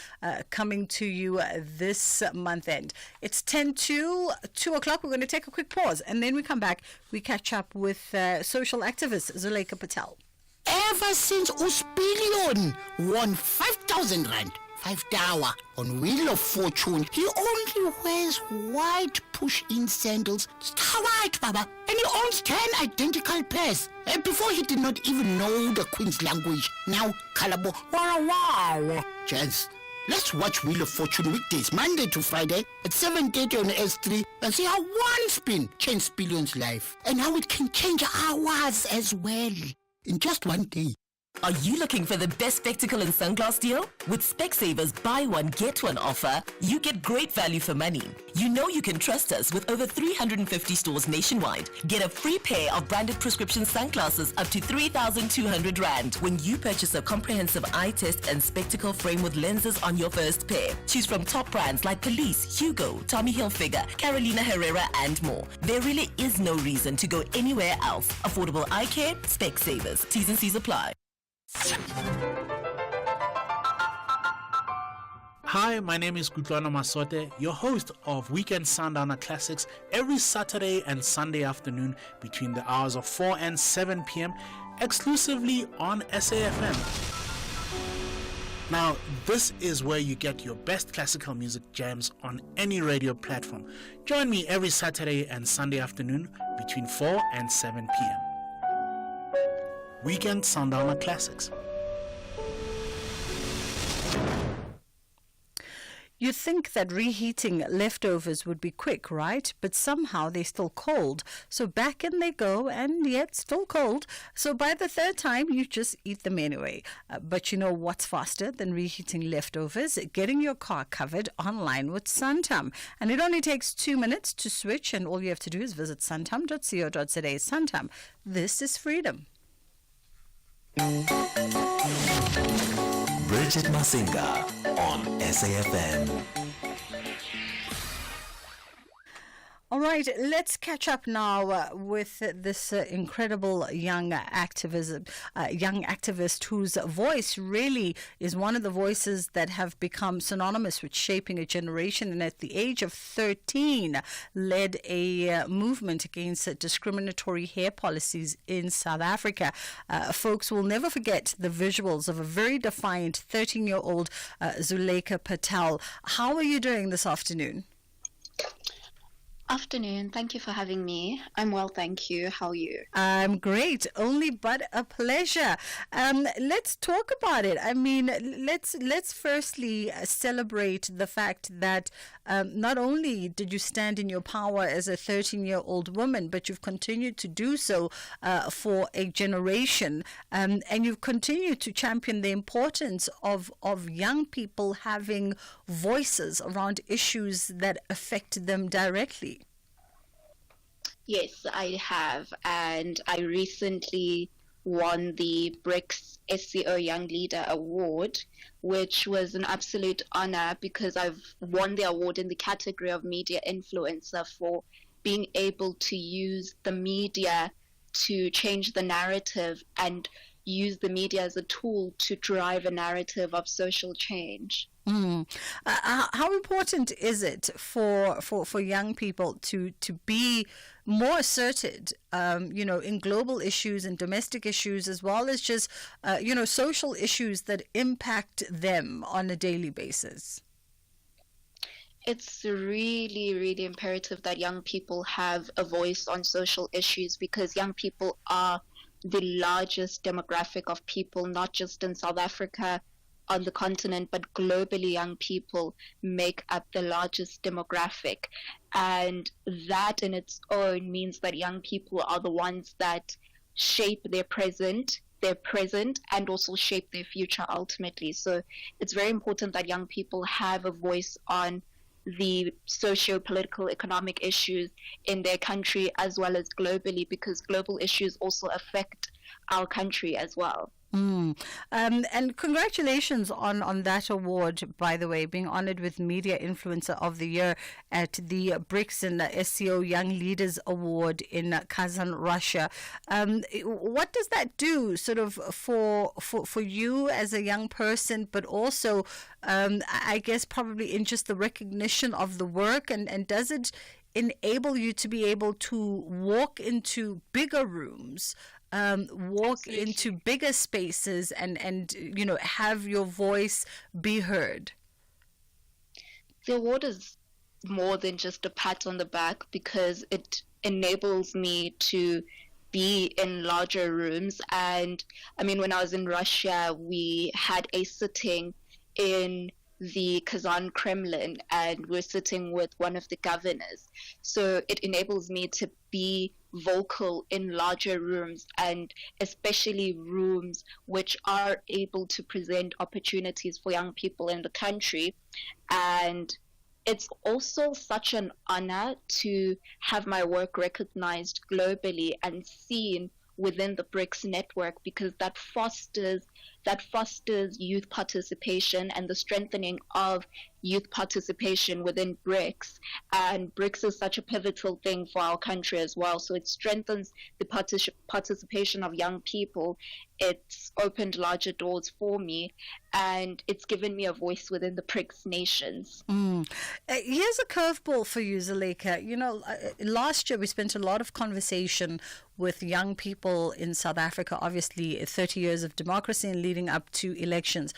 coming to you this month end. It's 10 to 2 o'clock. We're going to take a quick pause, and then we come back. We catch up with social activist Zuleika Patel. Ever since Uspilion won 5,000 rand, 5 tower on Wheel of Fortune, he only wears white push-in sandals. Star white, Baba. And he owns 10 identical pairs. Before he did not even know the Queen's language. Now, Kalabo, wow. Chance, let's watch Wheel of Fortune weekdays, Monday to Friday at 7:30 on S3 and see how one spin changed Spillion's life and how it can change ours as well. In just one day. Are you looking for the best spectacle and sunglass deal? With Specsavers buy one get one offer, you get great value for money. You know you can trust us with over 350 stores nationwide. Get a free pair of branded prescription sunglasses up to 3,200 rand when you purchase a comprehensive eye test and spectacle frame with lenses on your first pair. Choose from top brands like Police, Hugo, Tommy Hilfiger, Carolina Herrera and more. There really is no reason to go anywhere else. Affordable eye care, Specsavers. T's and C's apply. Hi, my name is Kutlwana Masote, your host of Weekend Sundowner Classics every Saturday and Sunday afternoon between the hours of 4 and 7 p.m. exclusively on SAFM. Now, this is where you get your best classical music jams on any radio platform. Join me every Saturday and Sunday afternoon between 4 and 7 p.m. Weekend Sundowner Classics. You'd think that reheating leftovers would be quick, right? But somehow they're still cold. So back in they go, and yet still cold. So by the third time, you just eat them anyway. But you know what's faster than reheating leftovers? Getting your car covered online with Santam. And it only takes 2 minutes to switch, and all you have to do is visit santam.co.za. Santam, this is freedom. Bridget Masinga on SAFM. All right, let's catch up now with this incredible young activist whose voice really is one of the voices that have become synonymous with shaping a generation, and at the age of 13 led a movement against discriminatory hair policies in South Africa. Folks will never forget the visuals of a very defiant 13-year-old Zuleika Patel. How are you doing this afternoon? Afternoon. Thank you for having me. I'm well, thank you. How are you? I'm great. Only but a pleasure. Let's talk about it. I mean, let's firstly celebrate the fact that not only did you stand in your power as a 13-year-old woman, but you've continued to do so for a generation, and you've continued to champion the importance of young people having voices around issues that affect them directly. Yes, I have. And I recently won the BRICS SCO Young Leader Award, which was an absolute honor because I've won the award in the category of media influencer for being able to use the media to change the narrative and use the media as a tool to drive a narrative of social change. How important is it for young people to be more asserted, in global issues and domestic issues, as well as just, social issues that impact them on a daily basis? It's really, really imperative that young people have a voice on social issues because young people are the largest demographic of people, not just in South Africa, on the continent, but globally young people make up the largest demographic. And that in its own means that young people are the ones that shape their present, and also shape their future ultimately. So it's very important that young people have a voice on the socio-political, economic issues in their country as well as globally, because global issues also affect our country as well. And congratulations on that award, by the way, being honored with Media Influencer of the Year at the BRICS and the SCO Young Leaders Award in Kazan, Russia. What does that do sort of for you as a young person, but also, I guess, probably in just the recognition of the work, and does it enable you to be able to walk into bigger rooms, walk into bigger spaces, and have your voice be heard? The award is more than just a pat on the back, because it enables me to be in larger rooms. And I mean, when I was in Russia, we had a sitting in the Kazan Kremlin, and we're sitting with one of the governors. So it enables me to be vocal in larger rooms, and especially rooms which are able to present opportunities for young people in the country. And it's also such an honor to have my work recognized globally and seen within the BRICS network, because that fosters youth participation and the strengthening of youth participation within BRICS. And BRICS is such a pivotal thing for our country as well. So it strengthens the participation of young people. It's opened larger doors for me, and it's given me a voice within the BRICS nations. Here's a curveball for you, Zuleika. Last year we spent a lot of conversation with young people in South Africa, obviously 30 years of democracy and leading up to elections.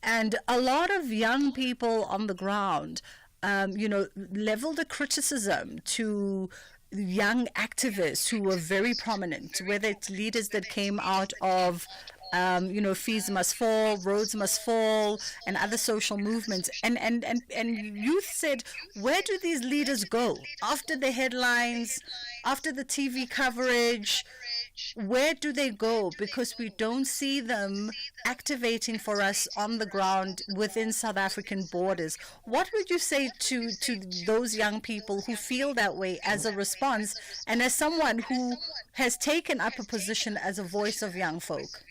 And a lot of young people on the ground, leveled a criticism to young activists who were very prominent, whether it's leaders that came out of Fees Must Fall, Roads Must Fall, and other social movements. And youth said, where do these leaders go after the headlines, after the TV coverage? Where do they go? Because we don't see them activating for us on the ground within South African borders. What would you say to those young people who feel that way as a response, and as someone who has taken up a position as a voice of young folk?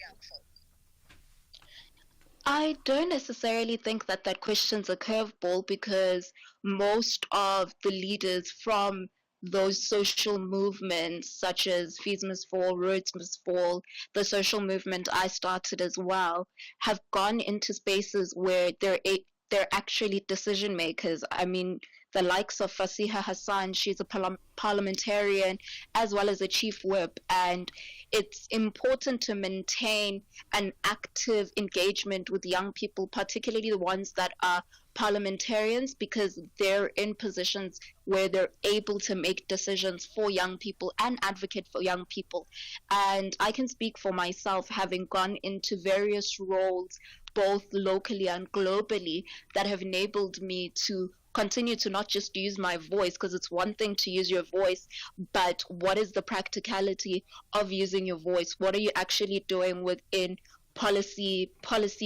I don't necessarily think that question's a curveball, because most of the leaders from those social movements, such as Fees Must Fall, Roads Must Fall, the social movement I started as well, have gone into spaces where they're actually decision makers. I mean, the likes of Fasiha Hassan, she's a parliamentarian as well as a chief whip, and it's important to maintain an active engagement with young people, particularly the ones that are parliamentarians, because they're in positions where they're able to make decisions for young people and advocate for young people. And I can speak for myself, having gone into various roles both locally and globally, that have enabled me to continue to not just use my voice, because it's one thing to use your voice, but what is the practicality of using your voice? What are you actually doing within policy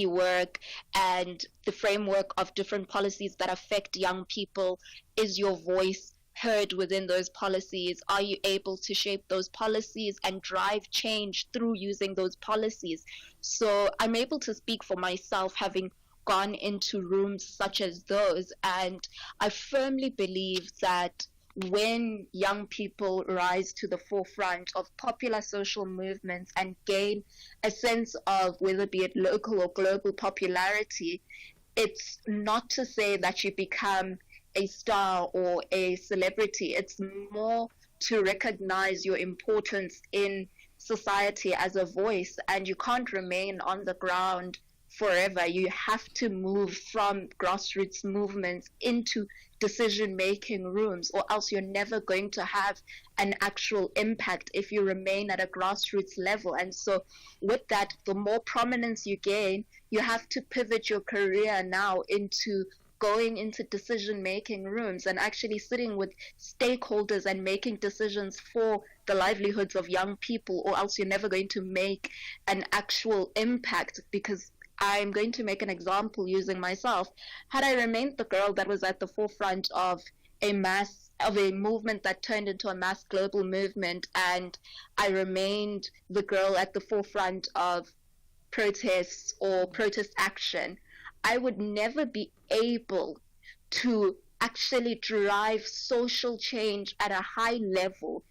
work and the framework of different policies that affect young people? Is your voice heard within those policies? Are you able to shape those policies and drive change through using those policies? So I'm able to speak for myself, having gone into rooms such as those, and I firmly believe that when young people rise to the forefront of popular social movements and gain a sense of, whether be it local or global popularity, it's not to say that you become a star or a celebrity. It's more to recognize your importance in society as a voice, and you can't remain on the ground forever. You have to move from grassroots movements into decision-making rooms, or else you're never going to have an actual impact if you remain at a grassroots level. And so with that, the more prominence you gain, you have to pivot your career now into going into decision-making rooms and actually sitting with stakeholders and making decisions for the livelihoods of young people, or else you're never going to make an actual impact. Because I'm going to make an example using myself. Had I remained the girl that was at the forefront of a movement that turned into a mass global movement, and I remained the girl at the forefront of protests or protest action, I would never be able to actually drive social change at a high level,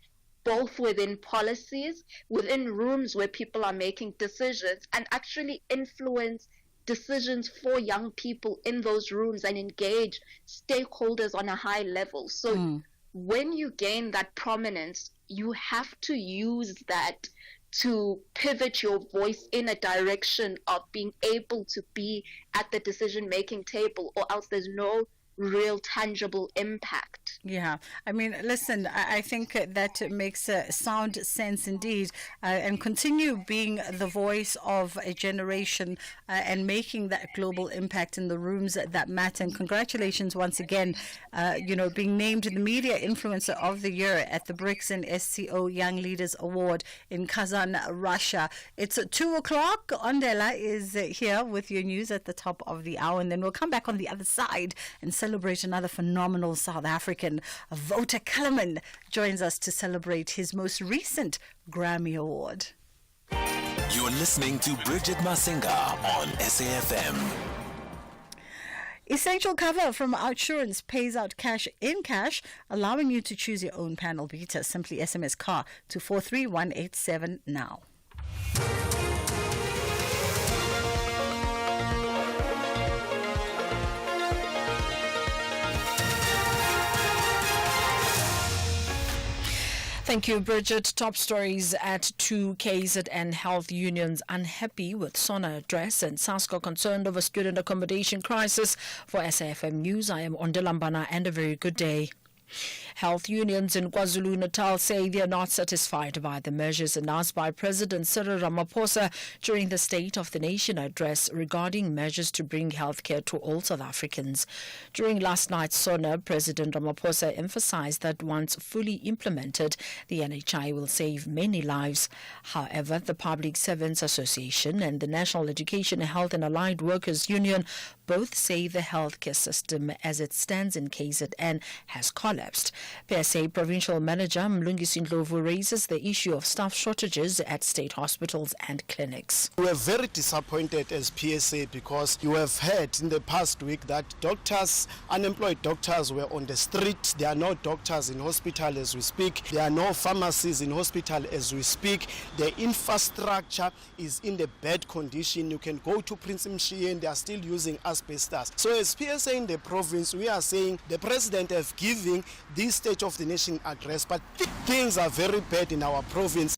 both within policies, within rooms where people are making decisions, and actually influence decisions for young people in those rooms and engage stakeholders on a high level. So when you gain that prominence, you have to use that to pivot your voice in a direction of being able to be at the decision-making table, or else there's no real tangible impact. Yeah, I mean, listen, I think that makes sound sense indeed, and continue being the voice of a generation and making that global impact in the rooms that matter. And congratulations once again, being named the Media Influencer of the Year at the BRICS and SCO Young Leaders Award in Kazan, Russia. It's 2 o'clock. Ondela is here with your news at the top of the hour, and then we'll come back on the other side and celebrate another phenomenal South African. Voter Kellerman joins us to celebrate his most recent Grammy Award. You're listening to Bridget Masinga on SAFM. Essential cover from Outsurance pays out cash in cash, allowing you to choose your own panel beater. Simply SMS CAR to 43187 now. Thank you, Bridget. Top stories at 2 KZN health unions unhappy with SONA address and SASCO concerned over student accommodation crisis. For SAFM News, I am Ondela and a very good day. Health unions in KwaZulu-Natal say they are not satisfied by the measures announced by President Cyril Ramaphosa during the State of the Nation address regarding measures to bring healthcare to all South Africans. During last night's SONA, President Ramaphosa emphasized that once fully implemented, the NHI will save many lives. However, the Public Servants Association and the National Education, Health and Allied Workers Union both say the healthcare system as it stands in KZN has collapsed. PSA Provincial Manager Mlungisi Ndlovu raises the issue of staff shortages at state hospitals and clinics. We are very disappointed as PSA because you have heard in the past week that doctors, unemployed doctors were on the street. There are no doctors in hospital as we speak. There are no pharmacies in hospital as we speak. The infrastructure is in the bad condition. You can go to Prince Mshie and they are still using asbestos. So as PSA in the province, we are saying the president has given this State of the Nation address, but things are very bad in our province.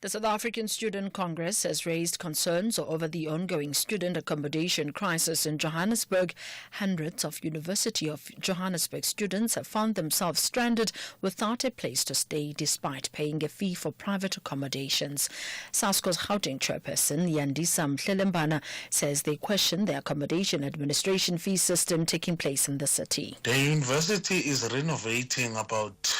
The South African Student Congress has raised concerns over the ongoing student accommodation crisis in Johannesburg. Hundreds of University of Johannesburg students have found themselves stranded without a place to stay despite paying a fee for private accommodations. SASCO's Gauteng chairperson Yandisa Mhlelembana says they question the accommodation administration fee system taking place in the city. The university is renovating about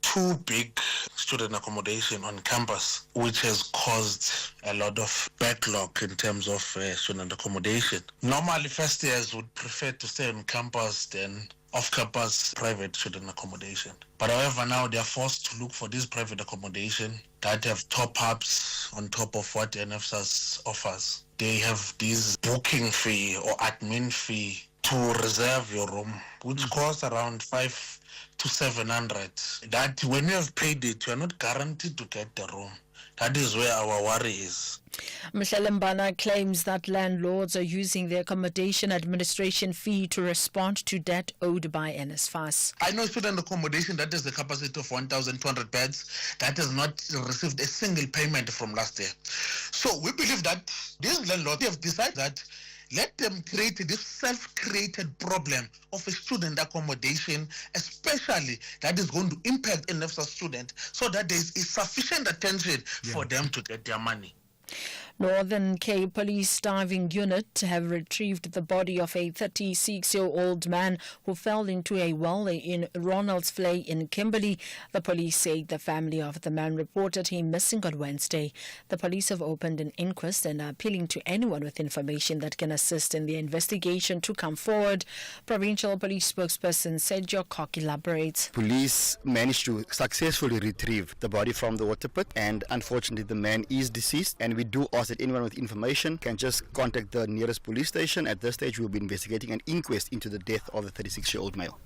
2 big student accommodation on campus, which has caused a lot of backlog in terms of student accommodation. Normally, first years would prefer to stay on campus than off-campus private student accommodation. But however, now they are forced to look for this private accommodation that have top-ups on top of what NFSAS offers. They have this booking fee or admin fee to reserve your room, which costs around 500 to 700. That when you have paid it, you are not guaranteed to get the room. That is where our worry is. Mhlelembana claims that landlords are using the accommodation administration fee to respond to debt owed by NSFAS. I know student accommodation that has the capacity of 1,200 beds that has not received a single payment from last year. So we believe that these landlords have decided that let them create this self-created problem of a student accommodation, especially that is going to impact a NFSA student, so that there is sufficient attention for them to get their money. Northern Cape Police Diving Unit have retrieved the body of a 36-year-old man who fell into a well in Ronaldsvlei in Kimberley. The police say the family of the man reported him missing on Wednesday. The police have opened an inquest and are appealing to anyone with information that can assist in the investigation to come forward. Provincial Police spokesperson Sergio Koch elaborates. Police managed to successfully retrieve the body from the water pit, and unfortunately the man is deceased, and we do ask that anyone with information can just contact the nearest police station. At this stage, we'll be investigating an inquest into the death of the 36-year-old male.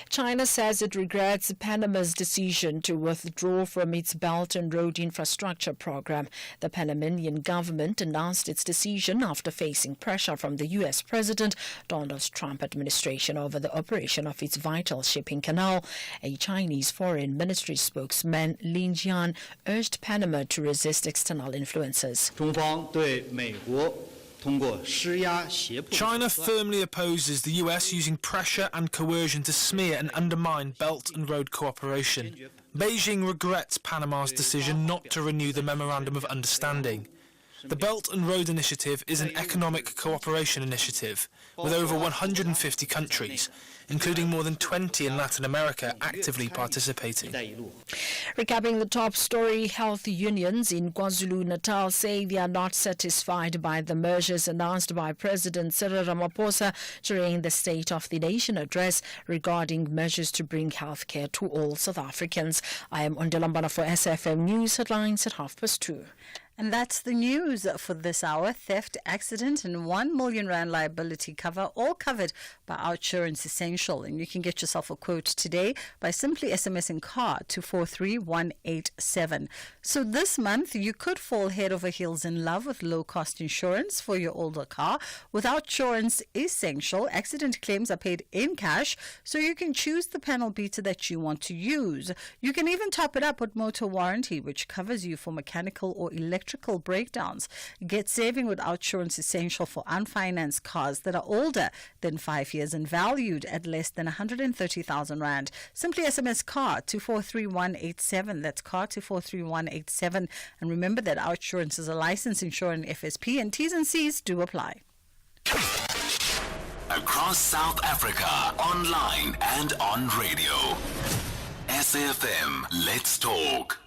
China says it regrets Panama's decision to withdraw from its Belt and Road Infrastructure program. The Panamanian government announced its decision after facing pressure from the U.S. President Donald Trump administration over the operation of its vital shipping canal. A Chinese Foreign Ministry spokesman, Lin Jian, urged Panama to resist external influences. China firmly opposes the US using pressure and coercion to smear and undermine Belt and Road cooperation. Beijing regrets Panama's decision not to renew the Memorandum of Understanding. The Belt and Road Initiative is an economic cooperation initiative with over 150 countries, including more than 20 in Latin America, actively participating. Recapping the top story, health unions in KwaZulu-Natal say they are not satisfied by the measures announced by President Cyril Ramaphosa during the State of the Nation address regarding measures to bring healthcare to all South Africans. I am Ondilambana for SFM News Headlines at 2:30. And that's the news for this hour. Theft, accident and 1 million rand liability cover, all covered by Outsurance Essential. And you can get yourself a quote today by simply SMSing car to 43187. So this month, you could fall head over heels in love with low-cost insurance for your older car. With Outsurance Essential, accident claims are paid in cash, so you can choose the panel beater that you want to use. You can even top it up with motor warranty, which covers you for mechanical or electrical breakdowns. Get saving with Outsurance Essential for unfinanced cars that are older than 5 years and valued at less than 130,000 rand. Simply SMS car to 43187. That's car to 43187. And remember that Outsurance is a licensed insurer in FSP, and T's and C's do apply. Across South Africa, online and on radio. SAFM, let's talk.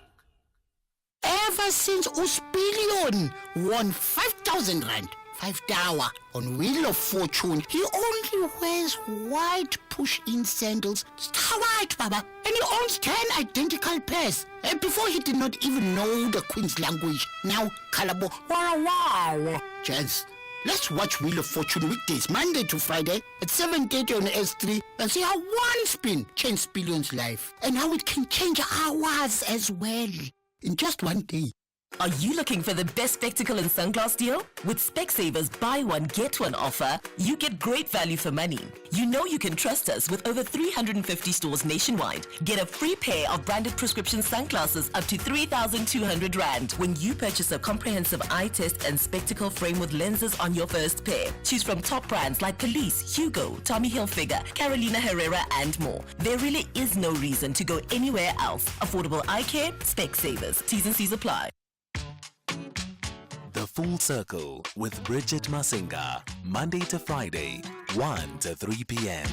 Ever since Uspilion won 5,000 rand, 5 tower on Wheel of Fortune, he only wears white push-in sandals, star white, Baba, and he owns 10 identical pairs. And before he did not even know the Queen's language. Now, Kalabo, wow. Chance, let's watch Wheel of Fortune weekdays, Monday to Friday at 7:30 on S3 and see how one spin changed Spillion's life and how it can change ours as well. In just one day. Are you looking for the best spectacle and sunglass deal? With Specsavers buy one get one offer, you get great value for money. You know you can trust us with over 350 stores nationwide. Get a free pair of branded prescription sunglasses up to 3,200 rand when you purchase a comprehensive eye test and spectacle frame with lenses on your first pair. Choose from top brands like Police, Hugo, Tommy Hilfiger, Carolina Herrera and more. There really is no reason to go anywhere else. Affordable eye care, Specsavers. T's and C's apply. The Full Circle with Bridget Masinga, Monday to Friday, 1 to 3 p.m.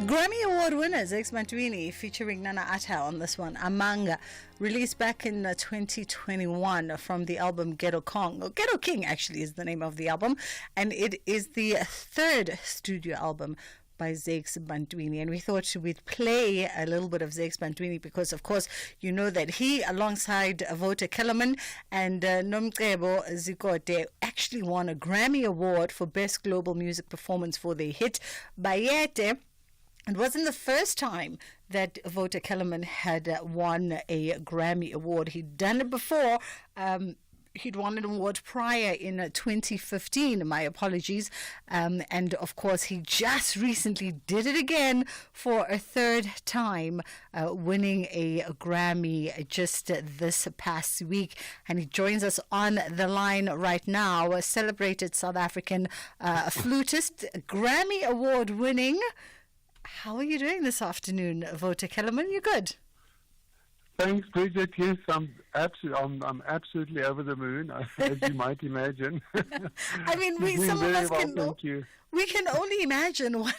Grammy Award winner Zakes Mantwini featuring Nana Atta on this one, Amanga, released back in 2021 from the album Ghetto Kong. Ghetto King actually is the name of the album, and it is the third studio album by Zakes Bantwini, and we thought we'd play a little bit of Zakes Bantwini because, of course, you know that he, alongside Vota Kellerman and Nomcebo Zikote, actually won a Grammy Award for Best Global Music Performance for their hit Bayete. It wasn't the first time that Vota Kellerman had won a Grammy Award. He'd done it before. He'd won an award prior in 2015, my apologies. And of course, he just recently did it again for a third time, winning a Grammy just this past week. And he joins us on the line right now, a celebrated South African flutist, Grammy Award winning. How are you doing this afternoon, Vota Kellerman? You good? Thanks, Bridget. Yes, I'm absolutely over the moon, as you might imagine. I mean, some of us we can only imagine what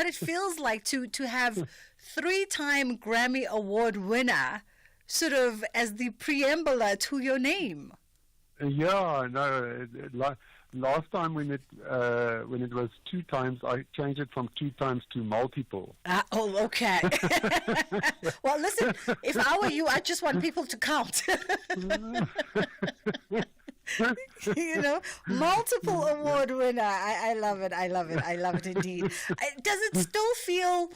it feels like to have three-time Grammy Award winner sort of as the preambler to your name. Yeah, no. Last time when it was two times, I changed it from two times to multiple. Okay. Well, listen, if I were you, I'd just want people to count. You know, multiple award winner. I love it. I love it. I love it indeed. Does it still feel...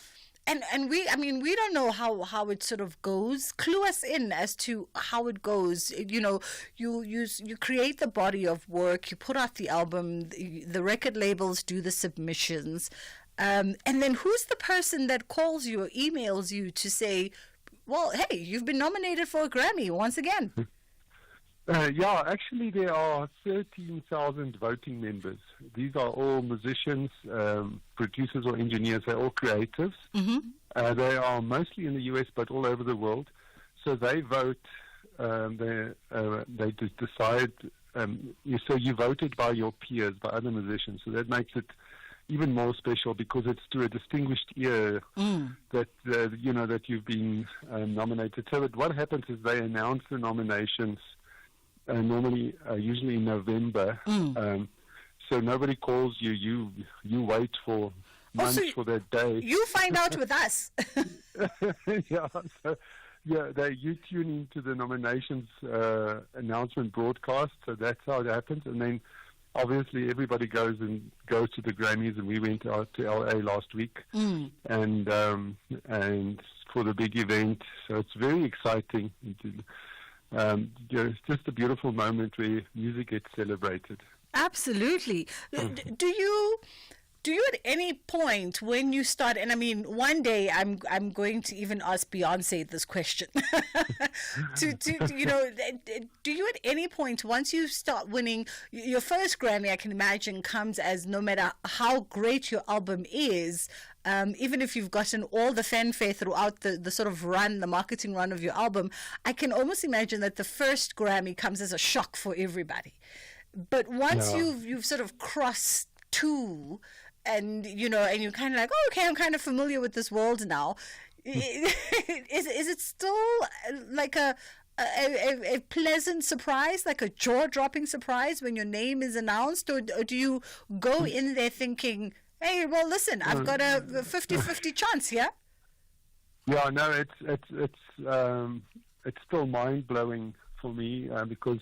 And we don't know how it sort of goes. Clue us in as to how it goes. You know, you create the body of work, you put out the album, the record labels do the submissions, and then who's the person that calls you or emails you to say, well, hey, you've been nominated for a Grammy once again? Yeah, actually there are 13,000 voting members. These are all musicians, producers or engineers. They're all creatives. Mm-hmm. They are mostly in the US, but all over the world. So they vote. They decide. So you voted by your peers, by other musicians. So that makes it even more special because it's to a distinguished ear that that you've been nominated. So what happens is they announce the nominations. Usually in November. So nobody calls you. You wait for months for that day. You find out with us. You tune into the nominations announcement broadcast. So that's how it happens. And then obviously everybody goes to the Grammys, and we went out to LA last week, and for the big event. So it's very exciting. It's just a beautiful moment where music gets celebrated. Absolutely. Do you at any point when you start, and I mean, one day I'm going to even ask Beyonce this question. Do you at any point, once you start winning your first Grammy, I can imagine comes as no matter how great your album is, even if you've gotten all the fanfare throughout the sort of run, the marketing run of your album, I can almost imagine that the first Grammy comes as a shock for everybody. But once you've sort of crossed two, and you're kind of like, oh, okay, I'm kind of familiar with this world now. Is it still like a pleasant surprise, like a jaw-dropping surprise when your name is announced, or do you go in there thinking, hey, well, listen, I've got a 50-50 chance here? Yeah, no, it's still mind-blowing for me because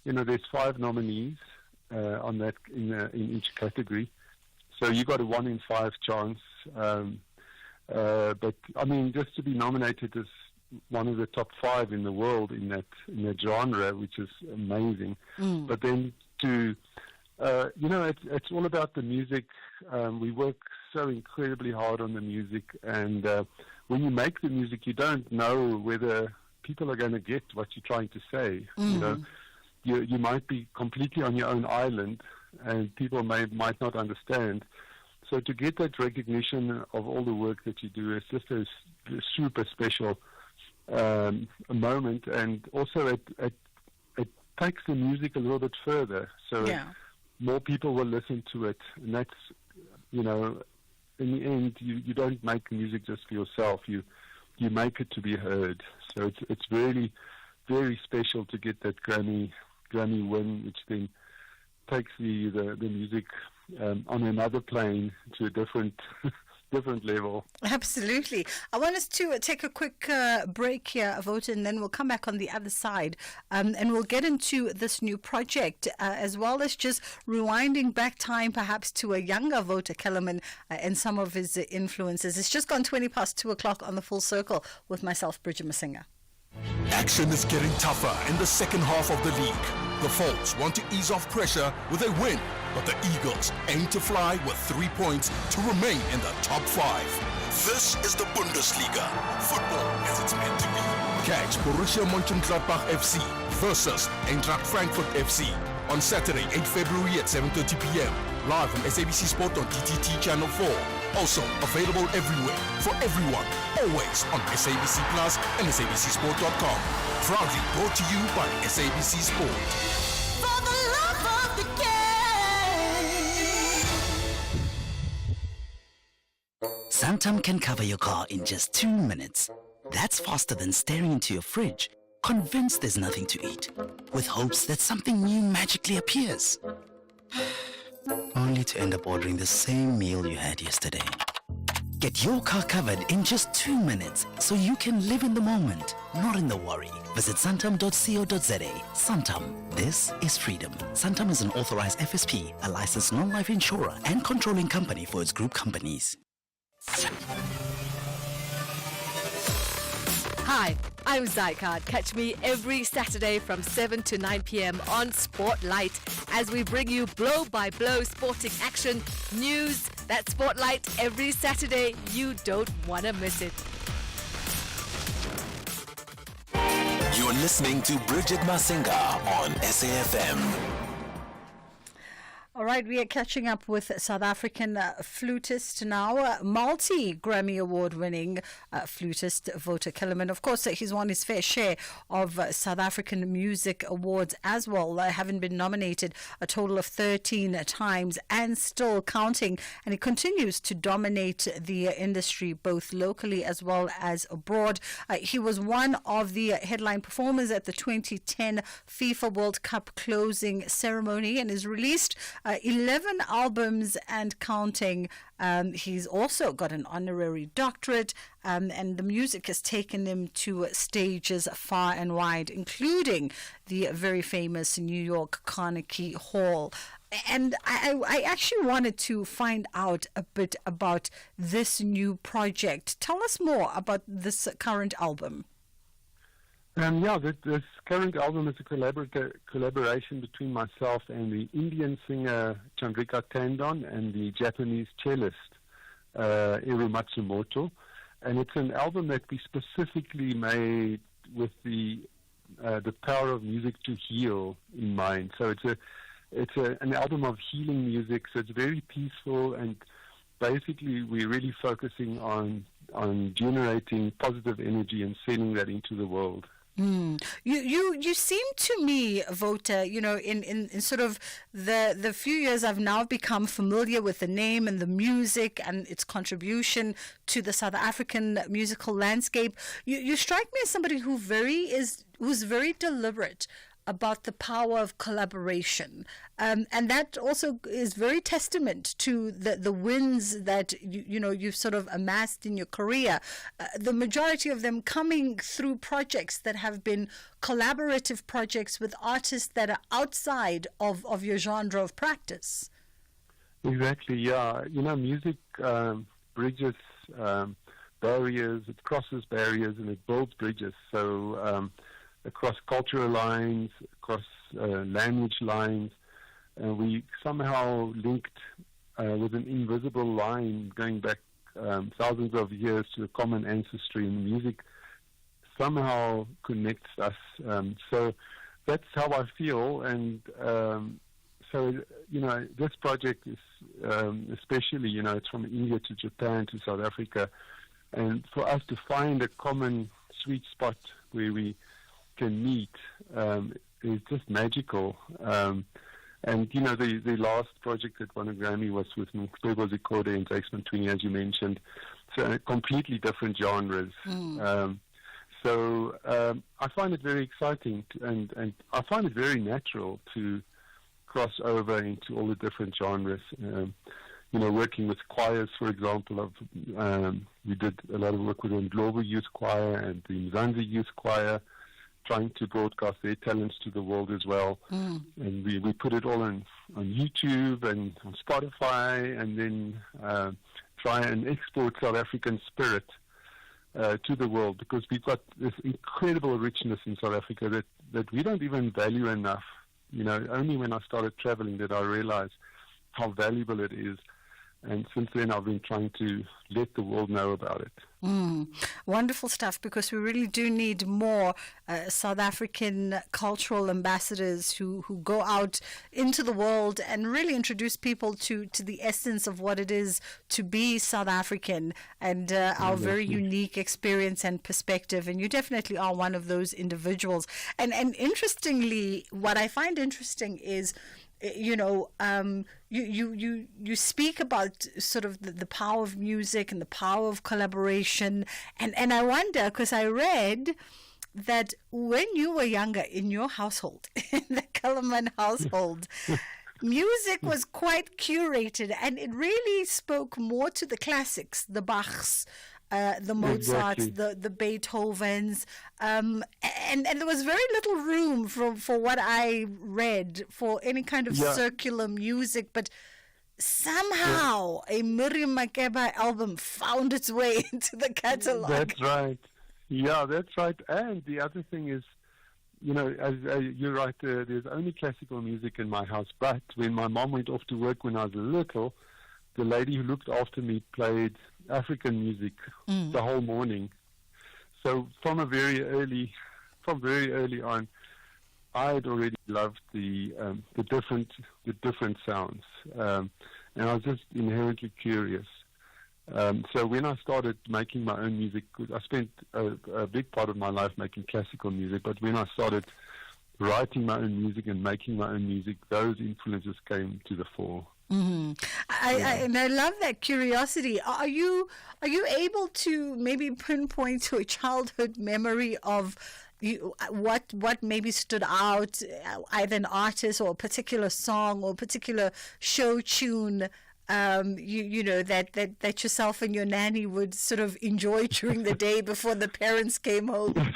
there's 5 nominees on that in each category. So you got a 1 in 5 chance. But I mean, just to be nominated as one of the top 5 in the world in that genre, which is amazing. But then to it's all about the music. We work so incredibly hard on the music, and when you make the music, you don't know whether people are going to get what you're trying to say. You might be completely on your own island, and people might not understand. So to get that recognition of all the work that you do is just a super special moment, and also it takes the music a little bit further. So more people will listen to it, and that's in the end, you don't make music just for yourself. You make it to be heard. So it's really very special to get that Grammy win, which then takes the music on another plane to a different level. Absolutely. I want us to take a quick break here, Avota, and then we'll come back on the other side and we'll get into this new project as well as just rewinding back time perhaps to a younger Avota Kellerman and some of his influences. It's just gone 20 past 2 o'clock on the Full Circle with myself, Bridget Masinga. Action is getting tougher in the second half of the league. The Folks want to ease off pressure with a win, but the Eagles aim to fly with 3 points to remain in the top 5. This is the Bundesliga, football as it's meant to be. Catch Borussia Mönchengladbach FC versus Eintracht Frankfurt FC on Saturday, 8 February at 7:30 p.m. live on SABC Sport on DTT Channel 4. Also available everywhere, for everyone, always on SABC Plus and SABCSport.com. Proudly brought to you by SABC Sport. For the love of the game. Santam can cover your car in just 2 minutes. That's faster than staring into your fridge, convinced there's nothing to eat, with hopes that something new magically appears. Only to end up ordering the same meal you had yesterday. Get your car covered in just 2 minutes so you can live in the moment, not in the worry. Visit santam.co.za. Santam, this is freedom. Santam is an authorized FSP, a licensed non-life insurer and controlling company for its group companies. Hi, I'm Zycard. Catch me every Saturday from 7 to 9 p.m. on Spotlight as we bring you blow-by-blow sporting action, news. That's Spotlight every Saturday. You don't want to miss it. You're listening to Bridget Masinga on SAFM. All right, we are catching up with South African flutist now, multi-Grammy Award-winning flutist Avota Kellerman. Of course, he's won his fair share of South African music awards as well, having been nominated a total of 13 times and still counting. And he continues to dominate the industry both locally as well as abroad. He was one of the headline performers at the 2010 FIFA World Cup closing ceremony and is released 11 albums and counting. He's also got an honorary doctorate, and the music has taken him to stages far and wide, including the very famous New York Carnegie Hall. And I actually wanted to find out a bit about this new project. Tell us more about this current album. This current album is a collaboration between myself and the Indian singer Chandrika Tandon and the Japanese cellist Eru Matsumoto. And it's an album that we specifically made with the power of music to heal in mind. So it's an album of healing music, so it's very peaceful, and basically we're really focusing on generating positive energy and sending that into the world. You seem to me, Avota, in sort of the few years I've now become familiar with the name and the music and its contribution to the South African musical landscape. You strike me as somebody who's very deliberate about the power of collaboration, and that also is very testament to the wins that you've sort of amassed in your career. The majority of them coming through projects that have been collaborative projects with artists that are outside of your genre of practice. Exactly, yeah. Music bridges barriers, it crosses barriers, and it builds bridges. So across cultural lines, across language lines, we somehow linked with an invisible line going back thousands of years to a common ancestry, and music somehow connects us. So that's how I feel, and this project is especially, it's from India to Japan to South Africa, and for us to find a common sweet spot where we can meet is just magical. And, you know, the last project that won a Grammy was with Mxebo Zikode and Jakes Mthweni, as you mentioned. So completely different genres. So I find it very exciting, and I find it very natural to cross over into all the different genres. You know, working with choirs, for example, we did a lot of work with the Global Youth Choir and the Mzansi Youth Choir, trying to broadcast their talents to the world as well. And we put it all on YouTube and on Spotify, and then try and export South African spirit to the world, because we've got this incredible richness in South Africa that we don't even value enough. You know, only when I started traveling did I realize how valuable it is. And since then, I've been trying to let the world know about it. Wonderful stuff, because we really do need more South African cultural ambassadors who go out into the world and really introduce people to the essence of what it is to be South African and our very unique experience and perspective. And you definitely are one of those individuals. And interestingly, what I find interesting is, you know, you speak about sort of the power of music and the power of collaboration, and I wonder, because I read that when you were younger in your household, in the Kellerman household, music was quite curated, and it really spoke more to the classics, the Bachs, the Mozarts, the Beethovens, and there was very little room for what I read for any kind of circular music, but somehow a Miriam Makeba album found its way into the catalog. That's right. Yeah, that's right. And the other thing is, you know, as you're right, there's only classical music in my house, but when my mom went off to work when I was little, the lady who looked after me played African music the whole morning. So from very early on, I had already loved the different sounds, and I was just inherently curious. So when I started making my own music, I spent a big part of my life making classical music, but when I started writing my own music and making my own music, those influences came to the fore. And I love that curiosity. Are you able to maybe pinpoint to a childhood memory of what maybe stood out, either an artist or a particular song or a particular show tune, you know, that yourself and your nanny would sort of enjoy during the day before the parents came home?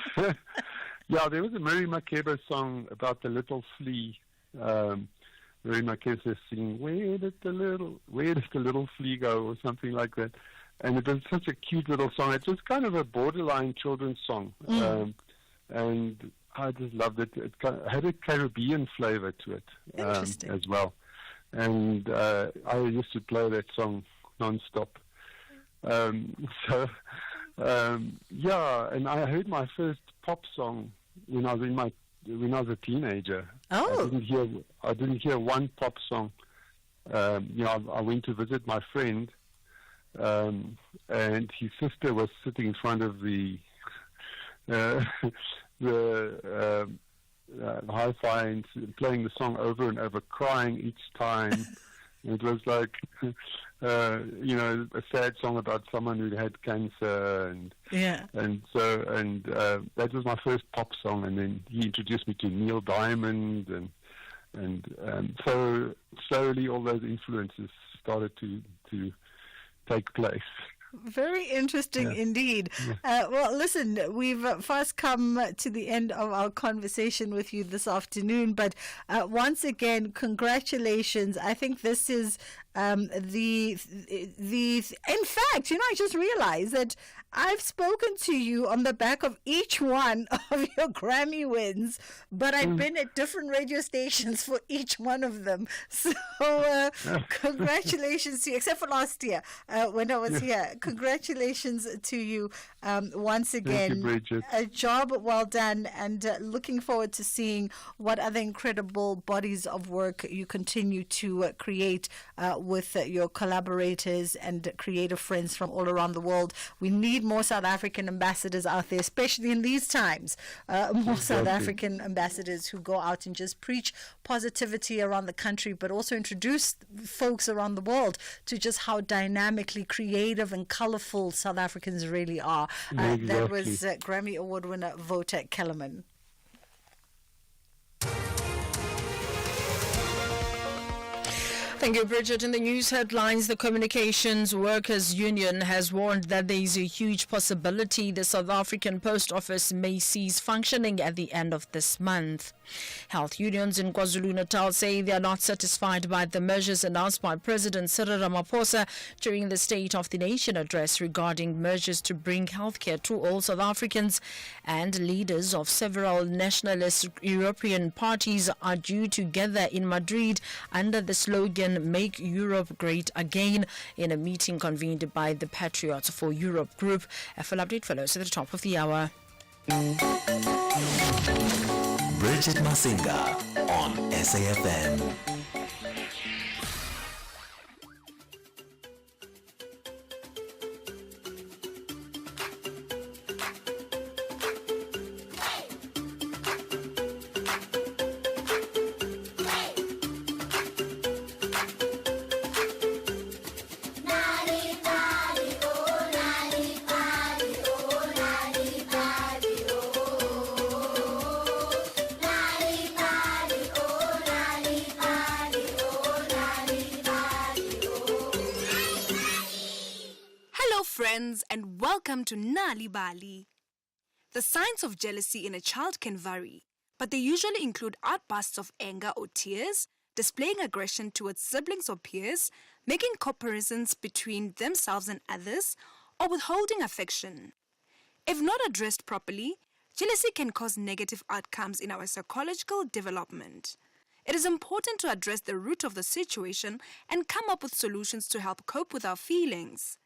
Yeah, there was a Miriam Makeba song about the little flea. Mary Makeba singing, where did the little flea go, or something like that. And it was such a cute little song. It was kind of a borderline children's song. And I just loved it. It had a Caribbean flavor to it as well. And I used to play that song non-stop. Yeah, and I heard my first pop song when I was a teenager. Oh. I didn't hear one pop song. You know, I went to visit my friend, and his sister was sitting in front of the hi-fi and playing the song over and over, crying each time. It was like, you know, a sad song about someone who had cancer, and that was my first pop song. And then he introduced me to Neil Diamond, and so slowly all those influences started to take place. Very interesting indeed. Well, listen, we've fast come to the end of our conversation with you this afternoon, but once again, congratulations. I think this is in fact, you know, I just realized that I've spoken to you on the back of each one of your Grammy wins, but I've been at different radio stations for each one of them. So congratulations to you, except for last year when I was here. Congratulations to you once again. Thank you, Bridget. A job well done, and looking forward to seeing what other incredible bodies of work you continue to create with your collaborators and creative friends from all around the world. We need more South African ambassadors out there, especially in these times. More South African ambassadors who go out and just preach positivity around the country, but also introduce folks around the world to just how dynamically creative and colorful South Africans really are. That was Grammy Award winner Vota Kellerman. Thank you, Bridget. In the news headlines, the Communications Workers Union has warned that there is a huge possibility the South African Post Office may cease functioning at the end of this month. Health unions in KwaZulu-Natal say they are not satisfied by the measures announced by President Cyril Ramaphosa during the State of the Nation address regarding measures to bring healthcare to all South Africans, and leaders of several nationalist European parties are due to gather in Madrid under the slogan Make Europe Great Again in a meeting convened by the Patriots for Europe group. A full update follows at the top of the hour. Bridget Masinga on SAFM. Friends, and welcome to Nali Bali. The signs of jealousy in a child can vary, but they usually include outbursts of anger or tears, displaying aggression towards siblings or peers, making comparisons between themselves and others, or withholding affection. If not addressed properly, jealousy can cause negative outcomes in our psychological development. It is important to address the root of the situation and come up with solutions to help cope with our feelings.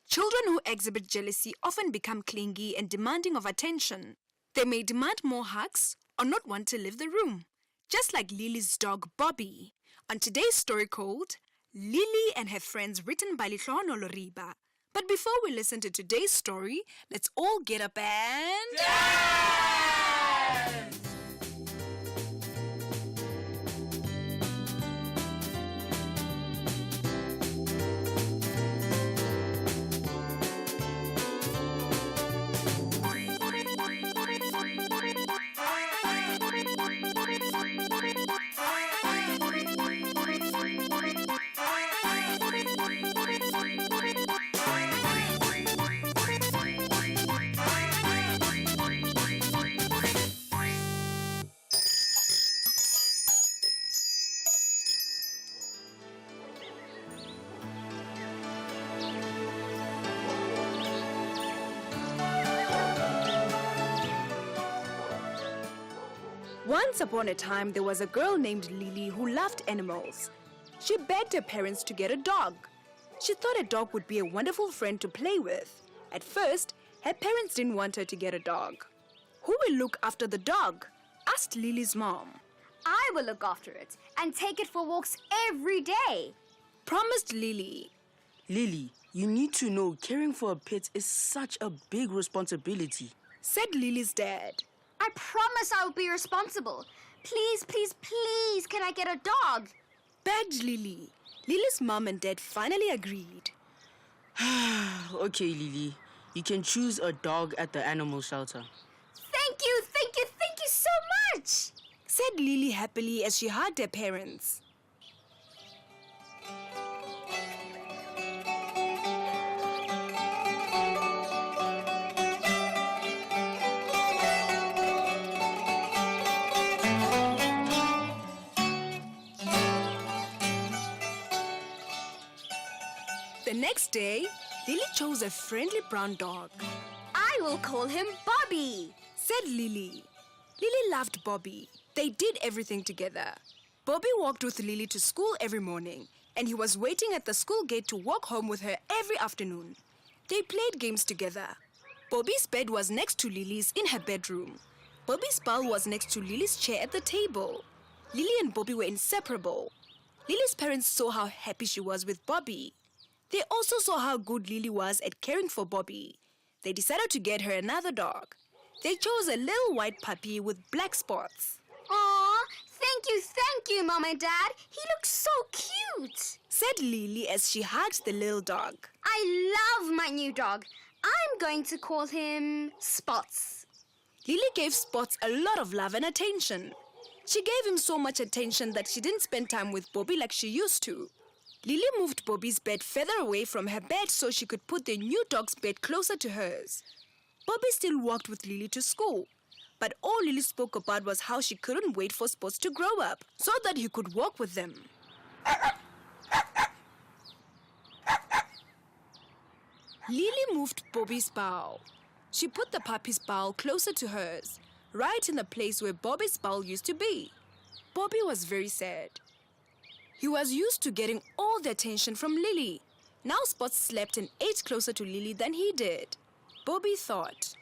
Children who exhibit jealousy often become clingy and demanding of attention. They may demand more hugs or not want to leave the room, just like Lily's dog Bobby. On today's story called Lily and Her Friends, written by Lihlono Loriba. But before we listen to today's story, let's all get up and dance! Once upon a time, there was a girl named Lily who loved animals. She begged her parents to get a dog. She thought a dog would be a wonderful friend to play with. At first, her parents didn't want her to get a dog. Who will look after the dog? Asked Lily's mom. I will look after it and take it for walks every day, promised Lily. Lily, you need to know caring for a pet is such a big responsibility, said Lily's dad. I promise I will be responsible. Please, please, please, can I get a dog? Begged Lily. Lily's mom and dad finally agreed. Okay, Lily. You can choose a dog at the animal shelter. Thank you so much, said Lily happily as she hugged her parents. The next day, Lily chose a friendly brown dog. I will call him Bobby, said Lily. Lily loved Bobby. They did everything together. Bobby walked with Lily to school every morning, and he was waiting at the school gate to walk home with her every afternoon. They played games together. Bobby's bed was next to Lily's in her bedroom. Bobby's bowl was next to Lily's chair at the table. Lily and Bobby were inseparable. Lily's parents saw how happy she was with Bobby. They also saw how good Lily was at caring for Bobby. They decided to get her another dog. They chose a little white puppy with black spots. Aw, thank you, Mom and Dad. He looks so cute, said Lily as she hugged the little dog. I love my new dog. I'm going to call him Spots. Lily gave Spots a lot of love and attention. She gave him so much attention that she didn't spend time with Bobby like she used to. Lily moved Bobby's bed further away from her bed so she could put the new dog's bed closer to hers. Bobby still walked with Lily to school, but all Lily spoke about was how she couldn't wait for Spots to grow up so that he could walk with them. Lily moved Bobby's bowl. She put the puppy's bowl closer to hers, right in the place where Bobby's bowl used to be. Bobby was very sad. He was used to getting all the attention from Lily. Now Spots slept and ate closer to Lily than he did. Bobby thought,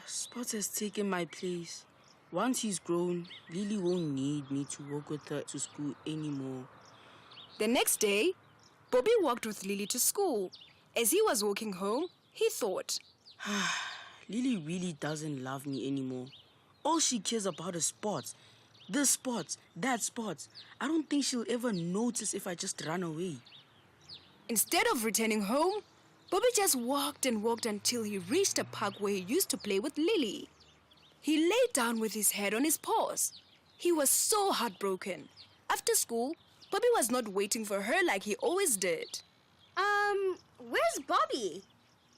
Spots has taken my place. Once he's grown, Lily won't need me to walk with her to school anymore. The next day, Bobby walked with Lily to school. As he was walking home, he thought, Lily really doesn't love me anymore. All she cares about is Spots. This Spots, that Spots. I don't think she'll ever notice if I just run away. Instead of returning home, Bobby just walked and walked until he reached a park where he used to play with Lily. He lay down with his head on his paws. He was so heartbroken. After school, Bobby was not waiting for her like he always did. Where's Bobby?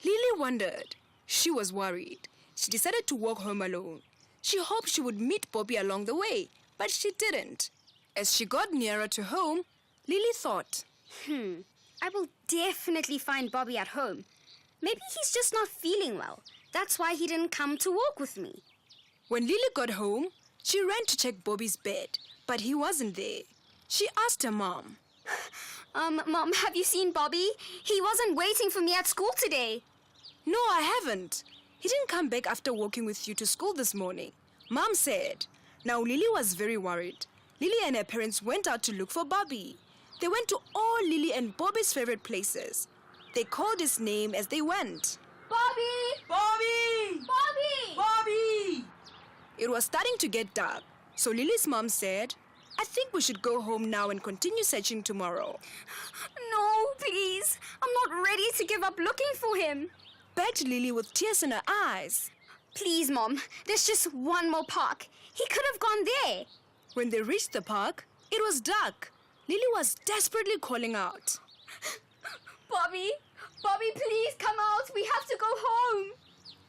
Lily wondered. She was worried. She decided to walk home alone. She hoped she would meet Bobby along the way, but she didn't. As she got nearer to home, Lily thought, I will definitely find Bobby at home. Maybe he's just not feeling well. That's why he didn't come to walk with me. When Lily got home, she ran to check Bobby's bed, but he wasn't there. She asked her mom, Mom, have you seen Bobby? He wasn't waiting for me at school today. No, I haven't. He didn't come back after walking with you to school this morning, Mom said. Now Lily was very worried. Lily and her parents went out to look for Bobby. They went to all Lily and Bobby's favorite places. They called his name as they went. Bobby! Bobby! Bobby! Bobby! It was starting to get dark, so Lily's mom said, I think we should go home now and continue searching tomorrow. No, please. I'm not ready to give up looking for him, begged Lily with tears in her eyes. Please, Mom. There's just one more park. He could have gone there. When they reached the park, it was dark. Lily was desperately calling out. Bobby! Bobby, please come out. We have to go home.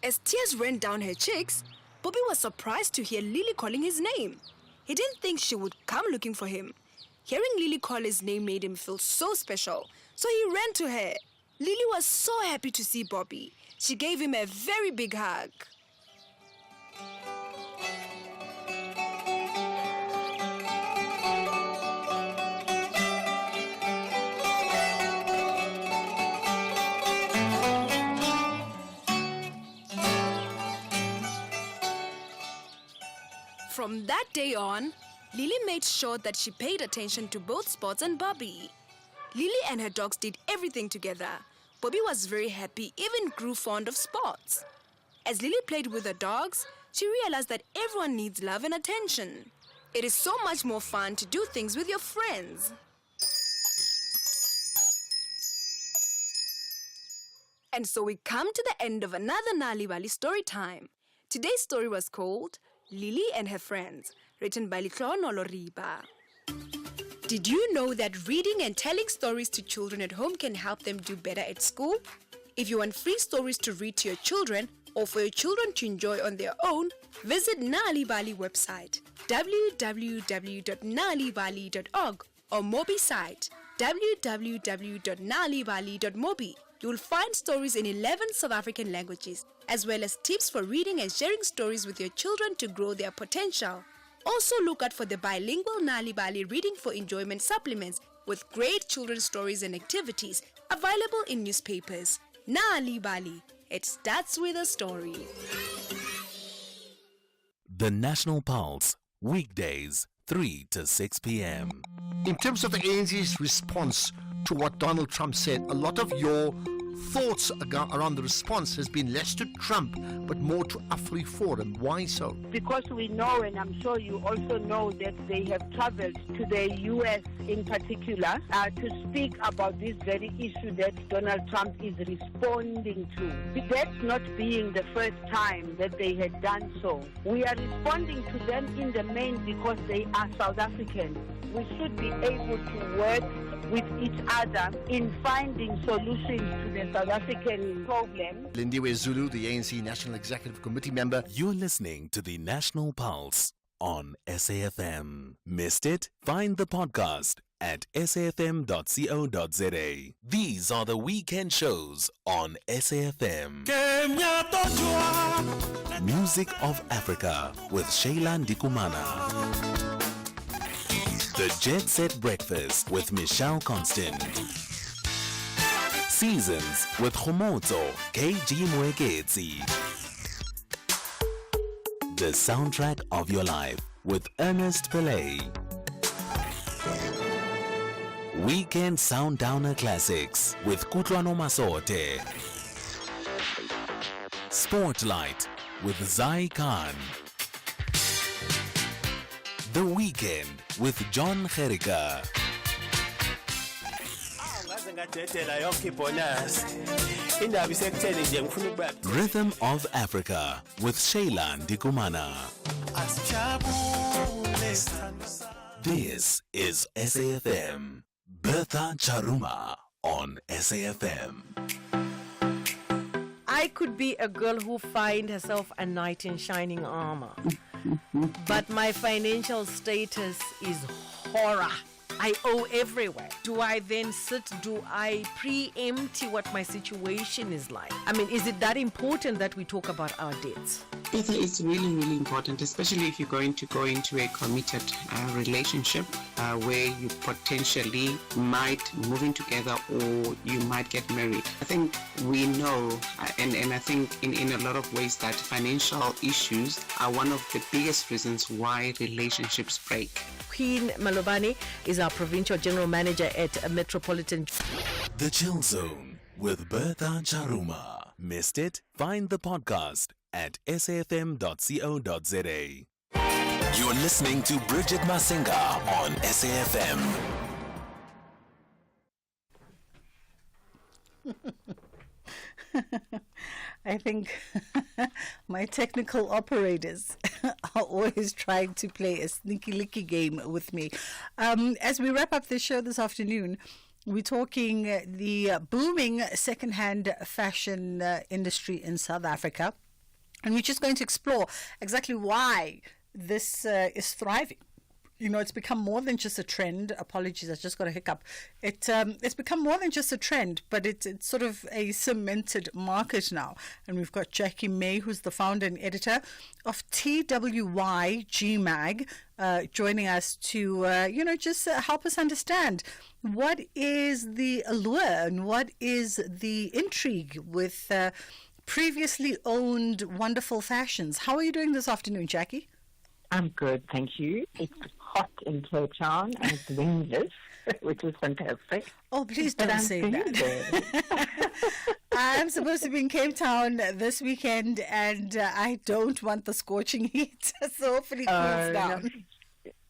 As tears ran down her cheeks, Bobby was surprised to hear Lily calling his name. He didn't think she would come looking for him. Hearing Lily call his name made him feel so special, so he ran to her. Lily was so happy to see Bobby. She gave him a very big hug. From that day on, Lily made sure that she paid attention to both Spots and Bobby. Lily and her dogs did everything together. Bobby was very happy, even grew fond of Spots. As Lily played with the dogs, she realized that everyone needs love and attention. It is so much more fun to do things with your friends. And so we come to the end of another Nali Bali story time. Today's story was called Lily and Her Friends, written by Litlono Loriba. Did you know that reading and telling stories to children at home can help them do better at school? If you want free stories to read to your children or for your children to enjoy on their own, visit Nali Bali website www.nalibali.org or Mobi site www.nalibali.mobi. You will find stories in 11 South African languages, as well as tips for reading and sharing stories with your children to grow their potential. Also look out for the bilingual Nali Bali Reading for Enjoyment supplements with great children's stories and activities available in newspapers. Nali Bali, it starts with a story. The National Pulse, weekdays, 3 to 6 p.m. In terms of the ANZ's response to what Donald Trump said, a lot of your thoughts around the response has been less to Trump but more to AfriForum. Why so? Because we know, and I'm sure you also know, that they have traveled to the U.S. in particular to speak about this very issue that Donald Trump is responding to. That's not being the first time that they had done so. We are responding to them in the main because they are South Africans. We should be able to work with each other in finding solutions to the South African problem. Lindiwe Zulu, the ANC National Executive Committee member. You're listening to the National Pulse on SAFM. Missed it? Find the podcast at safm.co.za. These are the weekend shows on SAFM. Music of Africa with Shayla Ndikumana. The Jet Set Breakfast with Michelle Constant. Seasons with Khomotso KG Mweketsi. The soundtrack of your life with Ernest Pillay. Weekend Soundowner Classics with Kutlwano Masote. Spotlight with Zai Khan. The Weekend with John Gerika. Rhythm of Africa with Shayla Ndikumana. This is SAFM. Bertha Charuma on SAFM. I could be a girl who finds herself a knight in shining armor. But my financial status is horror. I owe everywhere. Do I then sit? Do I preempt what my situation is like? I mean, is it that important that we talk about our debts? It's really, really important, especially if you're going to go into a committed relationship where you potentially might move in together or you might get married. I think we know, and I think in a lot of ways, that financial issues are one of the biggest reasons why relationships break. Queen Malobane is our provincial general manager at Metropolitan. The Chill Zone with Bertha Charuma. Missed it? Find the podcast at safm.co.za. You're listening to Bridget Masinga on SAFM. I think my technical operators are always trying to play a sneaky licky game with me. As we wrap up the show this afternoon, we're talking the booming second-hand fashion industry in South Africa. And we're just going to explore exactly why this is thriving. You know, it's become more than just a trend. Apologies, I just got a hiccup. It's become more than just a trend, but it's sort of a cemented market now. And we've got Jackie May, who's the founder and editor of TWY GMag, joining us to, just help us understand what is the allure and what is the intrigue with previously owned wonderful fashions. How are you doing this afternoon, Jackie? I'm good, thank you. It's hot in Cape Town and it's windless, which is fantastic. Oh, please don't say that. I'm supposed to be in Cape Town this weekend and I don't want the scorching heat, so hopefully it cools down.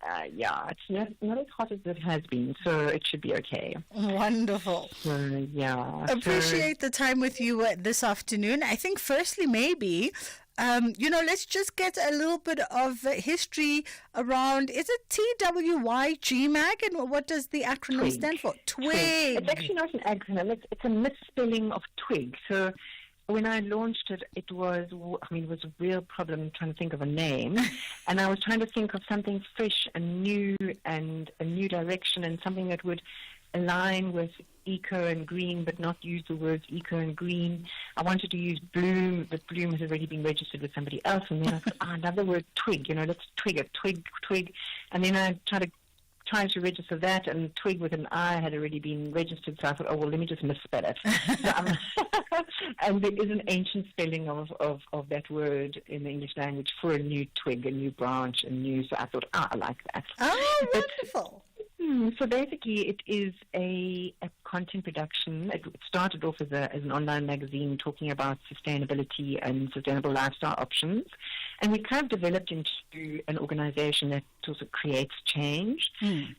It's not as hot as it has been, so it should be okay. Wonderful. Appreciate the time with you this afternoon. I think firstly maybe let's just get a little bit of history around, is it TWY GMag, and what does the acronym stand for? Twig. It's actually not an acronym, it's a misspelling of twig. So when I launched it, it was a real problem trying to think of a name. And I was trying to think of something fresh and new and a new direction and something that would align with eco and green, but not use the words eco and green. I wanted to use bloom, but bloom has already been registered with somebody else. And then I thought, another word, twig, let's twig it, twig. And then I tried to trying to register that, and Twig with an I had already been registered, so I thought, oh, well, let me just misspell it. And there is an ancient spelling of that word in the English language for a new twig, a new branch, a new, so I thought, I like that. Oh, wonderful. So basically, it is a content production. It started off as an online magazine talking about sustainability and sustainable lifestyle options, and we kind of developed into an organization that also creates change.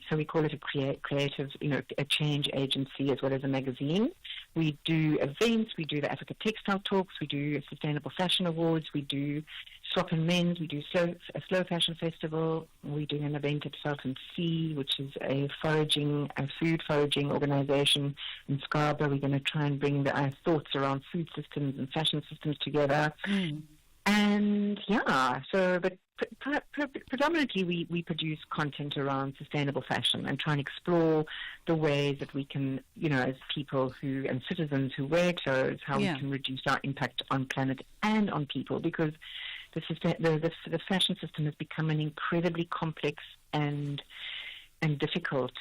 So we call it a creative, a change agency as well as a magazine. We do events. We do the Africa Textile Talks. We do Sustainable Fashion Awards. We do Swap and Men's. We do a slow fashion festival. We're doing an event at Salton Sea, which is a food foraging organization in Scarborough. We're going to try and bring our thoughts around food systems and fashion systems together. And but predominantly we produce content around sustainable fashion and try and explore the ways that we can, as people and citizens who wear clothes, how we can reduce our impact on planet and on people, because the fashion system has become an incredibly complex and difficult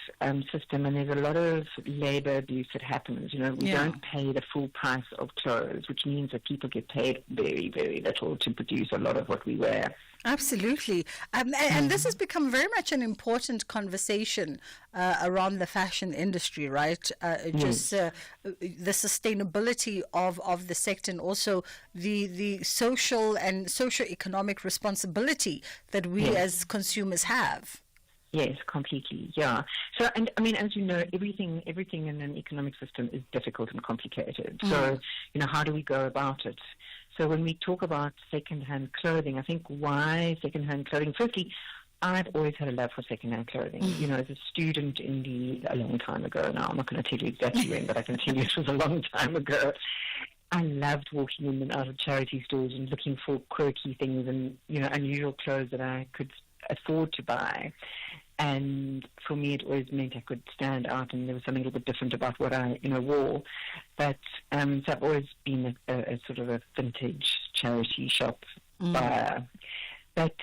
system, and there's a lot of labor abuse that happens. We don't pay the full price of clothes, which means that people get paid very, very little to produce a lot of what we wear. Absolutely. And this has become very much an important conversation around the fashion industry, right? Just the sustainability of the sector, and also the social and socio-economic responsibility that we as consumers have. Yes, completely. Yeah. So, and I mean, as you know, everything in an economic system is difficult and complicated. So, how do we go about it? So when we talk about second-hand clothing, I think why second-hand clothing? Firstly, I've always had a love for second-hand clothing. As a student a long time ago now, I'm not going to tell you exactly when, but I can tell you it was a long time ago. I loved walking in and out of charity stores and looking for quirky things and, unusual clothes that I could afford to buy. And for me, it always meant I could stand out, and there was something a little bit different about what I, wore. But so I've always been a sort of a vintage charity shop buyer. But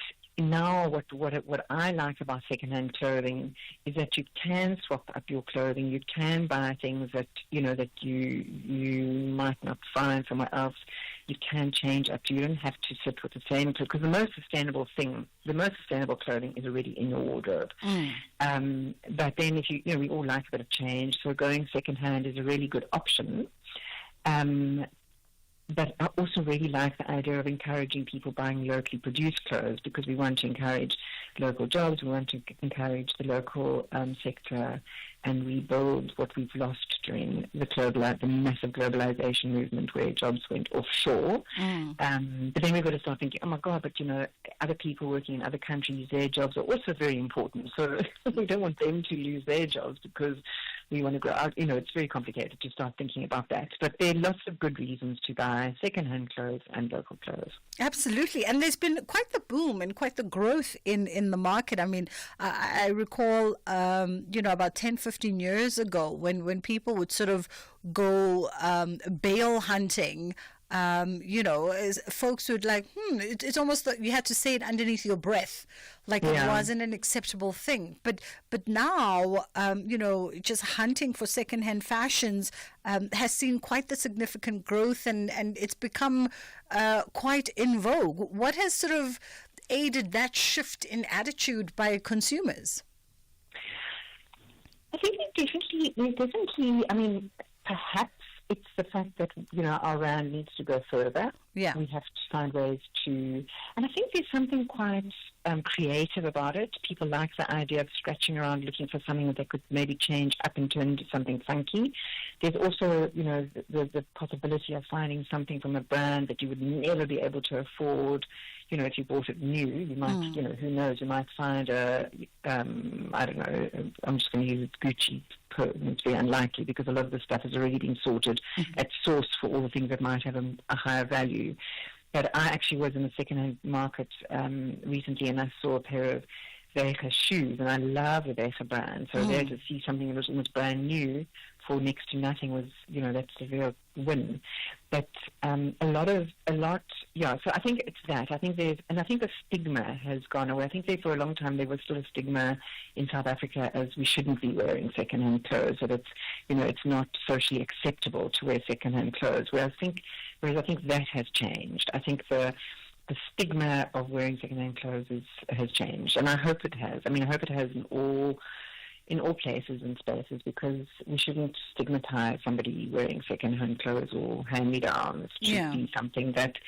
now, what I like about secondhand clothing is that you can swap up your clothing. You can buy things that that you might not find somewhere else. You can change up. You don't have to sit with the same clothes, because the most sustainable clothing is already in your wardrobe. But then, if we all like a bit of change, so going secondhand is a really good option. But I also really like the idea of encouraging people buying locally produced clothes, because we want to encourage local jobs, we want to encourage the local sector, and rebuild what we've lost during the massive globalization movement, where jobs went offshore. But then we've got to start thinking, oh my God, but other people working in other countries, their jobs are also very important. So we don't want them to lose their jobs because we want to grow out. It's very complicated to start thinking about that. But there are lots of good reasons to buy second-hand clothes and local clothes. Absolutely. And there's been quite the boom and quite the growth in the market. I mean, I recall, about 10, 15 years ago when people would sort of go bale hunting, folks would it's almost like you had to say it underneath your breath, like it wasn't an acceptable thing. But now, just hunting for secondhand fashions has seen quite the significant growth, and it's become quite in vogue. What has sort of aided that shift in attitude by consumers? I think definitely, I mean, perhaps it's the fact that, our RAND needs to go further. Yeah. We have to find ways to, and I think there's something quite creative about it. People like the idea of scratching around, looking for something that they could maybe change up and turn into something funky. There's also, the possibility of finding something from a brand that you would never be able to afford. If you bought it new, you might, who knows, you might find I don't know, I'm just going to use Gucci. It's very unlikely, because a lot of the stuff has already been sorted at source for all the things that might have a higher value. But I actually was in the second-hand market recently, and I saw a pair of Vega shoes, and I love the Vega brand. So there to see something that was almost brand new for next to nothing was, that's a real win. But so I think it's that. I think the stigma has gone away. I think for a long time there was still a stigma in South Africa as we shouldn't be wearing second-hand clothes, that it's not socially acceptable to wear second-hand clothes. Whereas I think that has changed. I think the stigma of wearing second-hand clothes has changed, and I hope it has. I hope it has in all places and spaces, because we shouldn't stigmatize somebody wearing second-hand clothes or hand-me-downs. It should be something that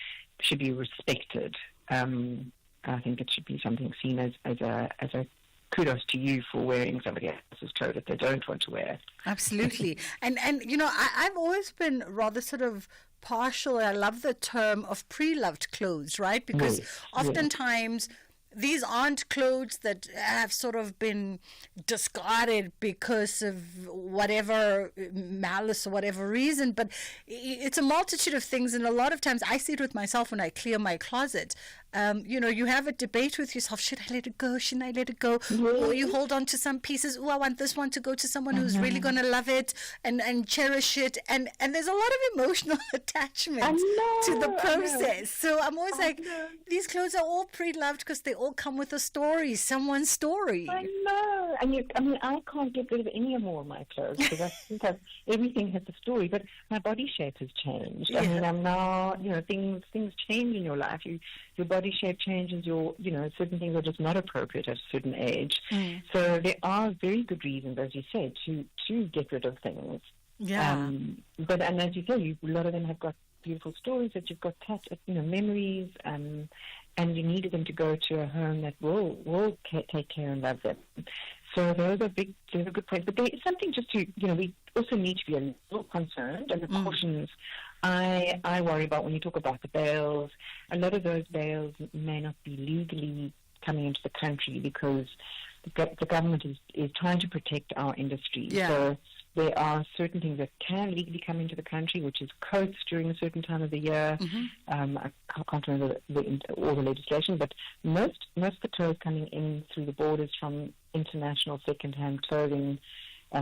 should be respected. I think it should be something seen as a kudos to you for wearing somebody else's clothes that they don't want to wear. Absolutely. and I've always been rather sort of partial. I love the term of pre-loved clothes, right? Because oftentimes these aren't clothes that have sort of been discarded because of whatever malice or whatever reason, but it's a multitude of things, and a lot of times I see it with myself when I clear my closet. You have a debate with yourself, should I let it go, shouldn't I let it go? Or you hold on to some pieces, I want this one to go to someone who's really going to love it and cherish it, and there's a lot of emotional attachment to the process. So I'm always these clothes are all pre-loved because they all come with a story, someone's story. I know, and I can't get rid of any more of my clothes because I think everything has a story, but my body shape has changed. I'm now, things change in your life. Your body shape changes, certain things are just not appropriate at a certain age. So there are very good reasons, as you said, to get rid of things. And as you say, a lot of them have got beautiful stories that you've got memories, and you needed them to go to a home that will take care and love them. So those are good points. But there is something just to, we also need to be a little concerned, and the cautions I worry about when you talk about the bales. A lot of those bales may not be legally coming into the country because the government is trying to protect our industry. So there are certain things that can legally come into the country, which is coats during a certain time of the year. I can't remember all the legislation, but most of the clothes coming in through the borders from international second-hand clothing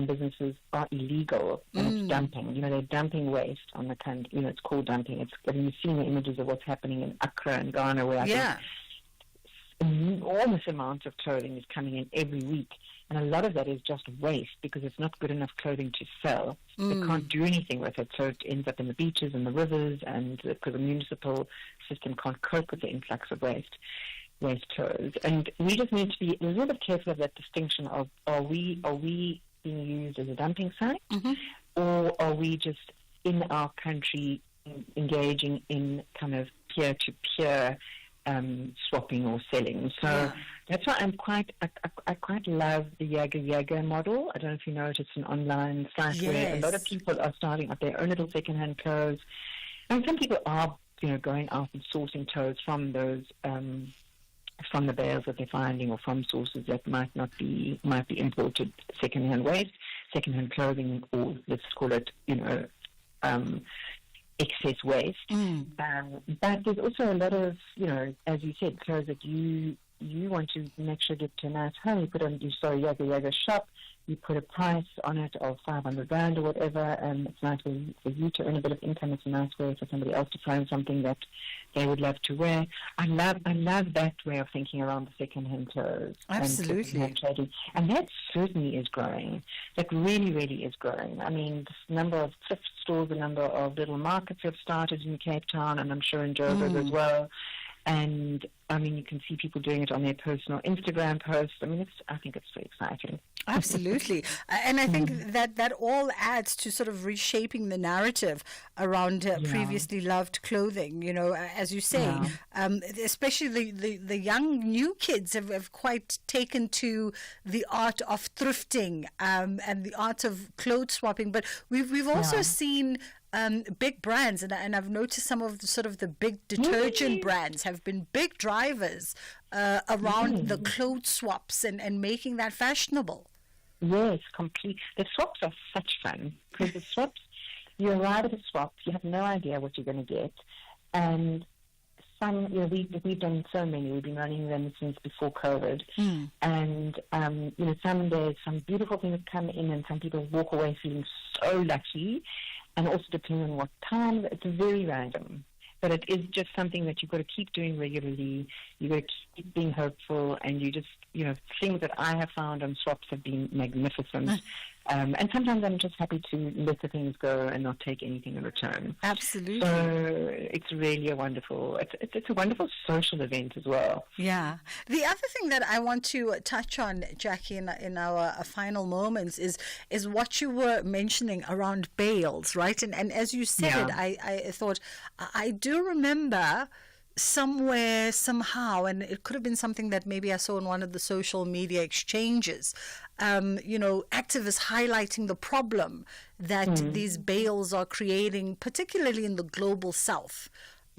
businesses are illegal, and it's dumping. They're dumping waste on the country. It's called dumping. You've seen the images of what's happening in Accra and Ghana, where I think enormous amounts of clothing is coming in every week. And a lot of that is just waste because it's not good enough clothing to sell. They can't do anything with it, so it ends up in the beaches and the rivers, and because the municipal system can't cope with the influx of waste clothes. And we just need to be a little bit careful of that distinction of are we being used as a dumping site, or are we just in our country engaging in kind of peer-to-peer swapping or selling? So that's why I quite love the Yaga model. I don't know if you know it. It's an online site where a lot of people are starting up their own little second-hand clothes, and some people are going out and sourcing clothes from those from the bales that they're finding, or from sources that might be imported second-hand waste, second-hand clothing, or let's call it excess waste. But there's also a lot of, as you said, clothes that you want to make sure get to a nice home. You saw Yaga shop, you put a price on it of 500 Rand or whatever, and it's nice for you to earn a bit of income. It's a nice way for somebody else to find something that they would love to wear. I love that way of thinking around the second-hand clothes. Absolutely. And that certainly is growing. That really, really is growing. I mean, the number of thrift stores, the number of little markets have started in Cape Town, and I'm sure in Joburg as well. And, you can see people doing it on their personal Instagram posts. I think it's very exciting. Absolutely. And I think that all adds to sort of reshaping the narrative around previously loved clothing, as you say. Especially the young new kids have quite taken to the art of thrifting and the art of clothes swapping. But we've also seen big brands, and I've noticed some of the big detergent brands have been big drivers around the clothes swaps and making that fashionable. Yes, completely. The swaps are such fun because the swaps, you arrive at a swap, you have no idea what you're going to get, and some, we've done so many. We've been running them since before COVID. And, some days, some beautiful things come in and some people walk away feeling so lucky. And also depending on what time, it's very random. But it is just something that you've got to keep doing regularly. You've got to keep being hopeful, and you just, things that I have found on swaps have been magnificent. And sometimes I'm just happy to let the things go and not take anything in return. Absolutely. So it's really a wonderful social event as well. Yeah. The other thing that I want to touch on, Jackie, in our final moments is what you were mentioning around bales, right? And as you said, I thought, I do remember somewhere, somehow, and it could have been something that maybe I saw in one of the social media exchanges, activists highlighting the problem that these bales are creating, particularly in the global south.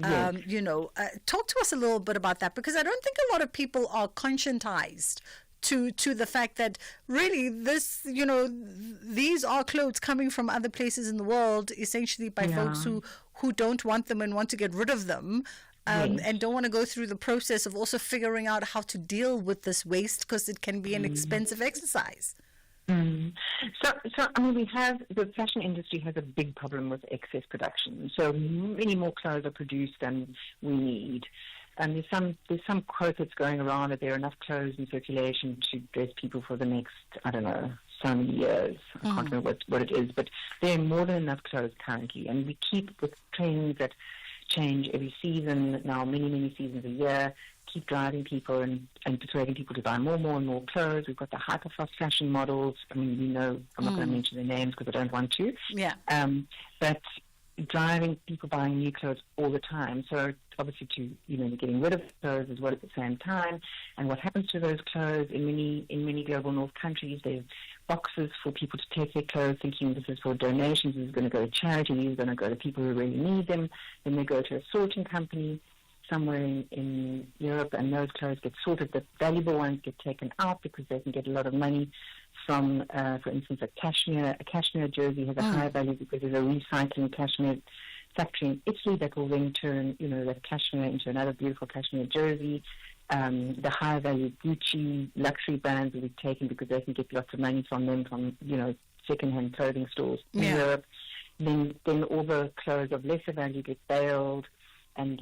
Talk to us a little bit about that, because I don't think a lot of people are conscientized to the fact that really this, these are clothes coming from other places in the world, essentially by folks who don't want them and want to get rid of them. And don't want to go through the process of also figuring out how to deal with this waste, because it can be an expensive exercise. So we have, the fashion industry has a big problem with excess production. So many more clothes are produced than we need. And there's some quote that's going around that there are enough clothes in circulation to dress people for the next, I don't know, so many years. I can't remember what it is, but there are more than enough clothes currently. And we keep with trends that change every season, now many seasons a year, keep driving people and persuading people to buy more and more clothes. We've got the hyper-fast fashion models. I mean, I'm not going to mention their names because I don't want to. Yeah. But driving people buying new clothes all the time. So obviously getting rid of clothes as well at the same time. And what happens to those clothes in many global north countries, there's boxes for people to take their clothes thinking this is for donations, this is going to go to charity, these are going to go to people who really need them. Then they go to a sorting company somewhere in Europe, and those clothes get sorted. The valuable ones get taken out because they can get a lot of money from, for instance, a cashmere jersey has a higher value because there's a recycling cashmere factory in Italy that will then turn, that cashmere into another beautiful cashmere jersey. The higher value Gucci luxury brands will be taken because they can get lots of money from them, from, second-hand clothing stores in Europe. Then all the clothes of lesser value get baled and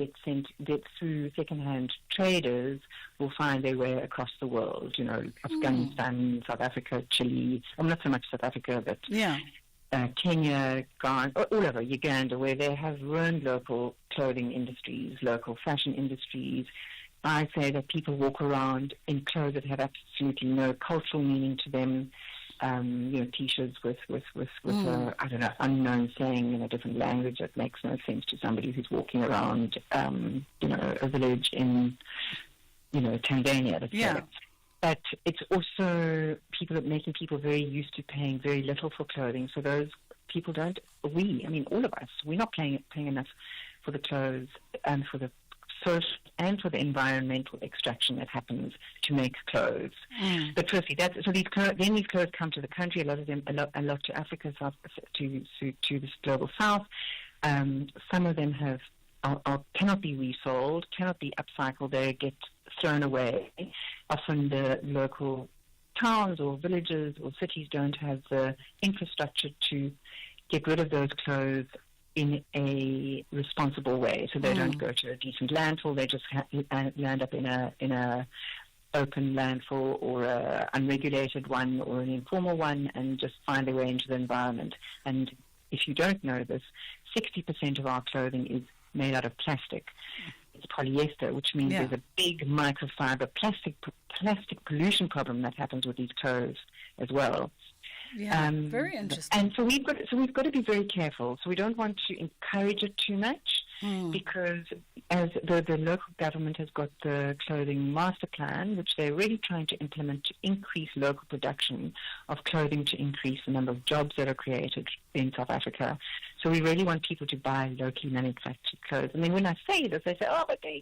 get through second-hand traders, will find their way across the world, Afghanistan, South Africa, Chile, not so much South Africa, but Kenya, Ghana, all over, Uganda, where they have ruined local clothing industries, local fashion industries. I say that people walk around in clothes that have absolutely no cultural meaning to them. T-shirts with I don't know, unknown saying in a different language that makes no sense to somebody who's walking around, a village in, Tanzania. Let's say. But it's also making people very used to paying very little for clothing. So those people all of us, we're not paying enough for the clothes and for the social and for the environmental extraction that happens to make clothes. But firstly, these clothes come to the country. A lot of them, a lot to Africa, to this global south. Some of them cannot be resold, cannot be upcycled. They get thrown away. Often the local towns or villages or cities don't have the infrastructure to get rid of those clothes in a responsible way, so they don't go to a decent landfill. They just land up in a open landfill or a unregulated one or an informal one, and just find their way into the environment. And if you don't know this, 60% of our clothing is made out of plastic. It's polyester, which means there's a big microfiber plastic pollution problem that happens with these clothes as well. Yeah, very interesting. And so we've got to be very careful. So we don't want to encourage it too much, because as the local government has got the clothing master plan, which they're really trying to implement to increase local production of clothing, to increase the number of jobs that are created in South Africa. So we really want people to buy locally manufactured clothes. And then when I say this, they say, oh, but they're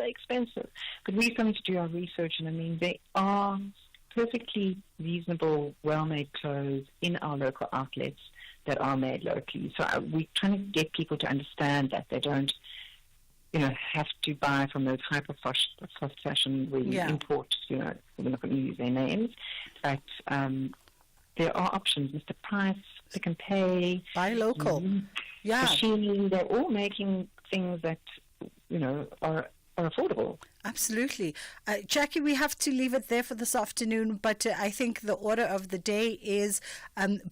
expensive. But we're going to do our research, and they are perfectly reasonable, well-made clothes in our local outlets that are made locally. So we're trying to get people to understand that they don't have to buy from those fast fashion where you import, we're not going to use their names, but there are options. Mr. Price, Pick and Pay, buy local, Machine, they're all making things that are affordable. Absolutely. Jackie, we have to leave it there for this afternoon, but I think the order of the day is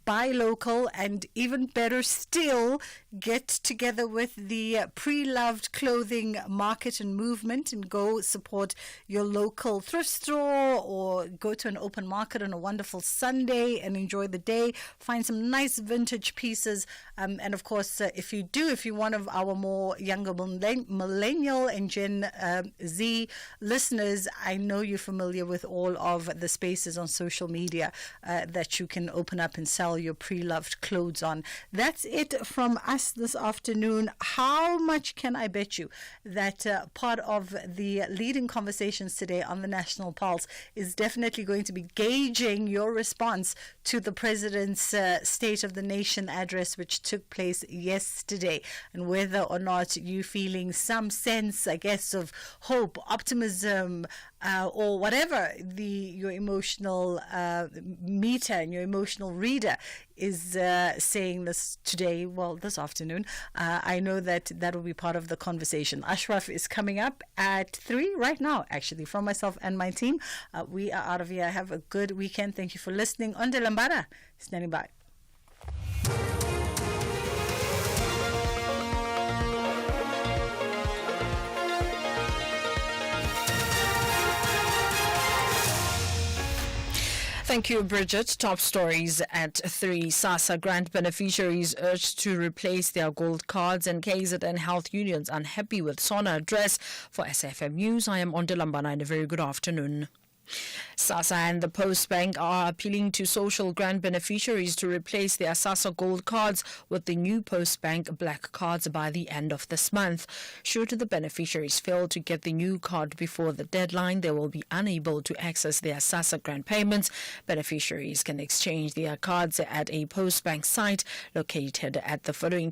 buy local, and even better still, get together with the Pre-Loved Clothing Market and Movement and go support your local thrift store, or go to an open market on a wonderful Sunday and enjoy the day. Find some nice vintage pieces. And of course, if you're one of our more younger millennial and Gen Z listeners, I know you're familiar with all of the spaces on social media that you can open up and sell your pre-loved clothes on. That's it from us this afternoon. How much can I bet you that part of the leading conversations today on the National Pulse is definitely going to be gauging your response to the President's State of the Nation address, which took place yesterday, and whether or not you're feeling some sense, I guess, of hope, optimism, or whatever your emotional meter and your emotional reader is saying this today, this afternoon. I know that will be part of the conversation. Ashraf is coming up at 3 right now, actually, from myself and my team. We are out of here. Have a good weekend. Thank you for listening. Onde Lambada, standing by. Thank you, Bridget. Top stories at 3. SASSA grant beneficiaries urged to replace their gold cards, and KZN health unions unhappy with SONA address. For SFM News, I am Onde Lambana, and a very good afternoon. SASSA and the Post Bank are appealing to social grant beneficiaries to replace their SASSA gold cards with the new Post Bank black cards by the end of this month. Should the beneficiaries fail to get the new card before the deadline, they will be unable to access their SASSA grant payments. Beneficiaries can exchange their cards at a Post Bank site located at the following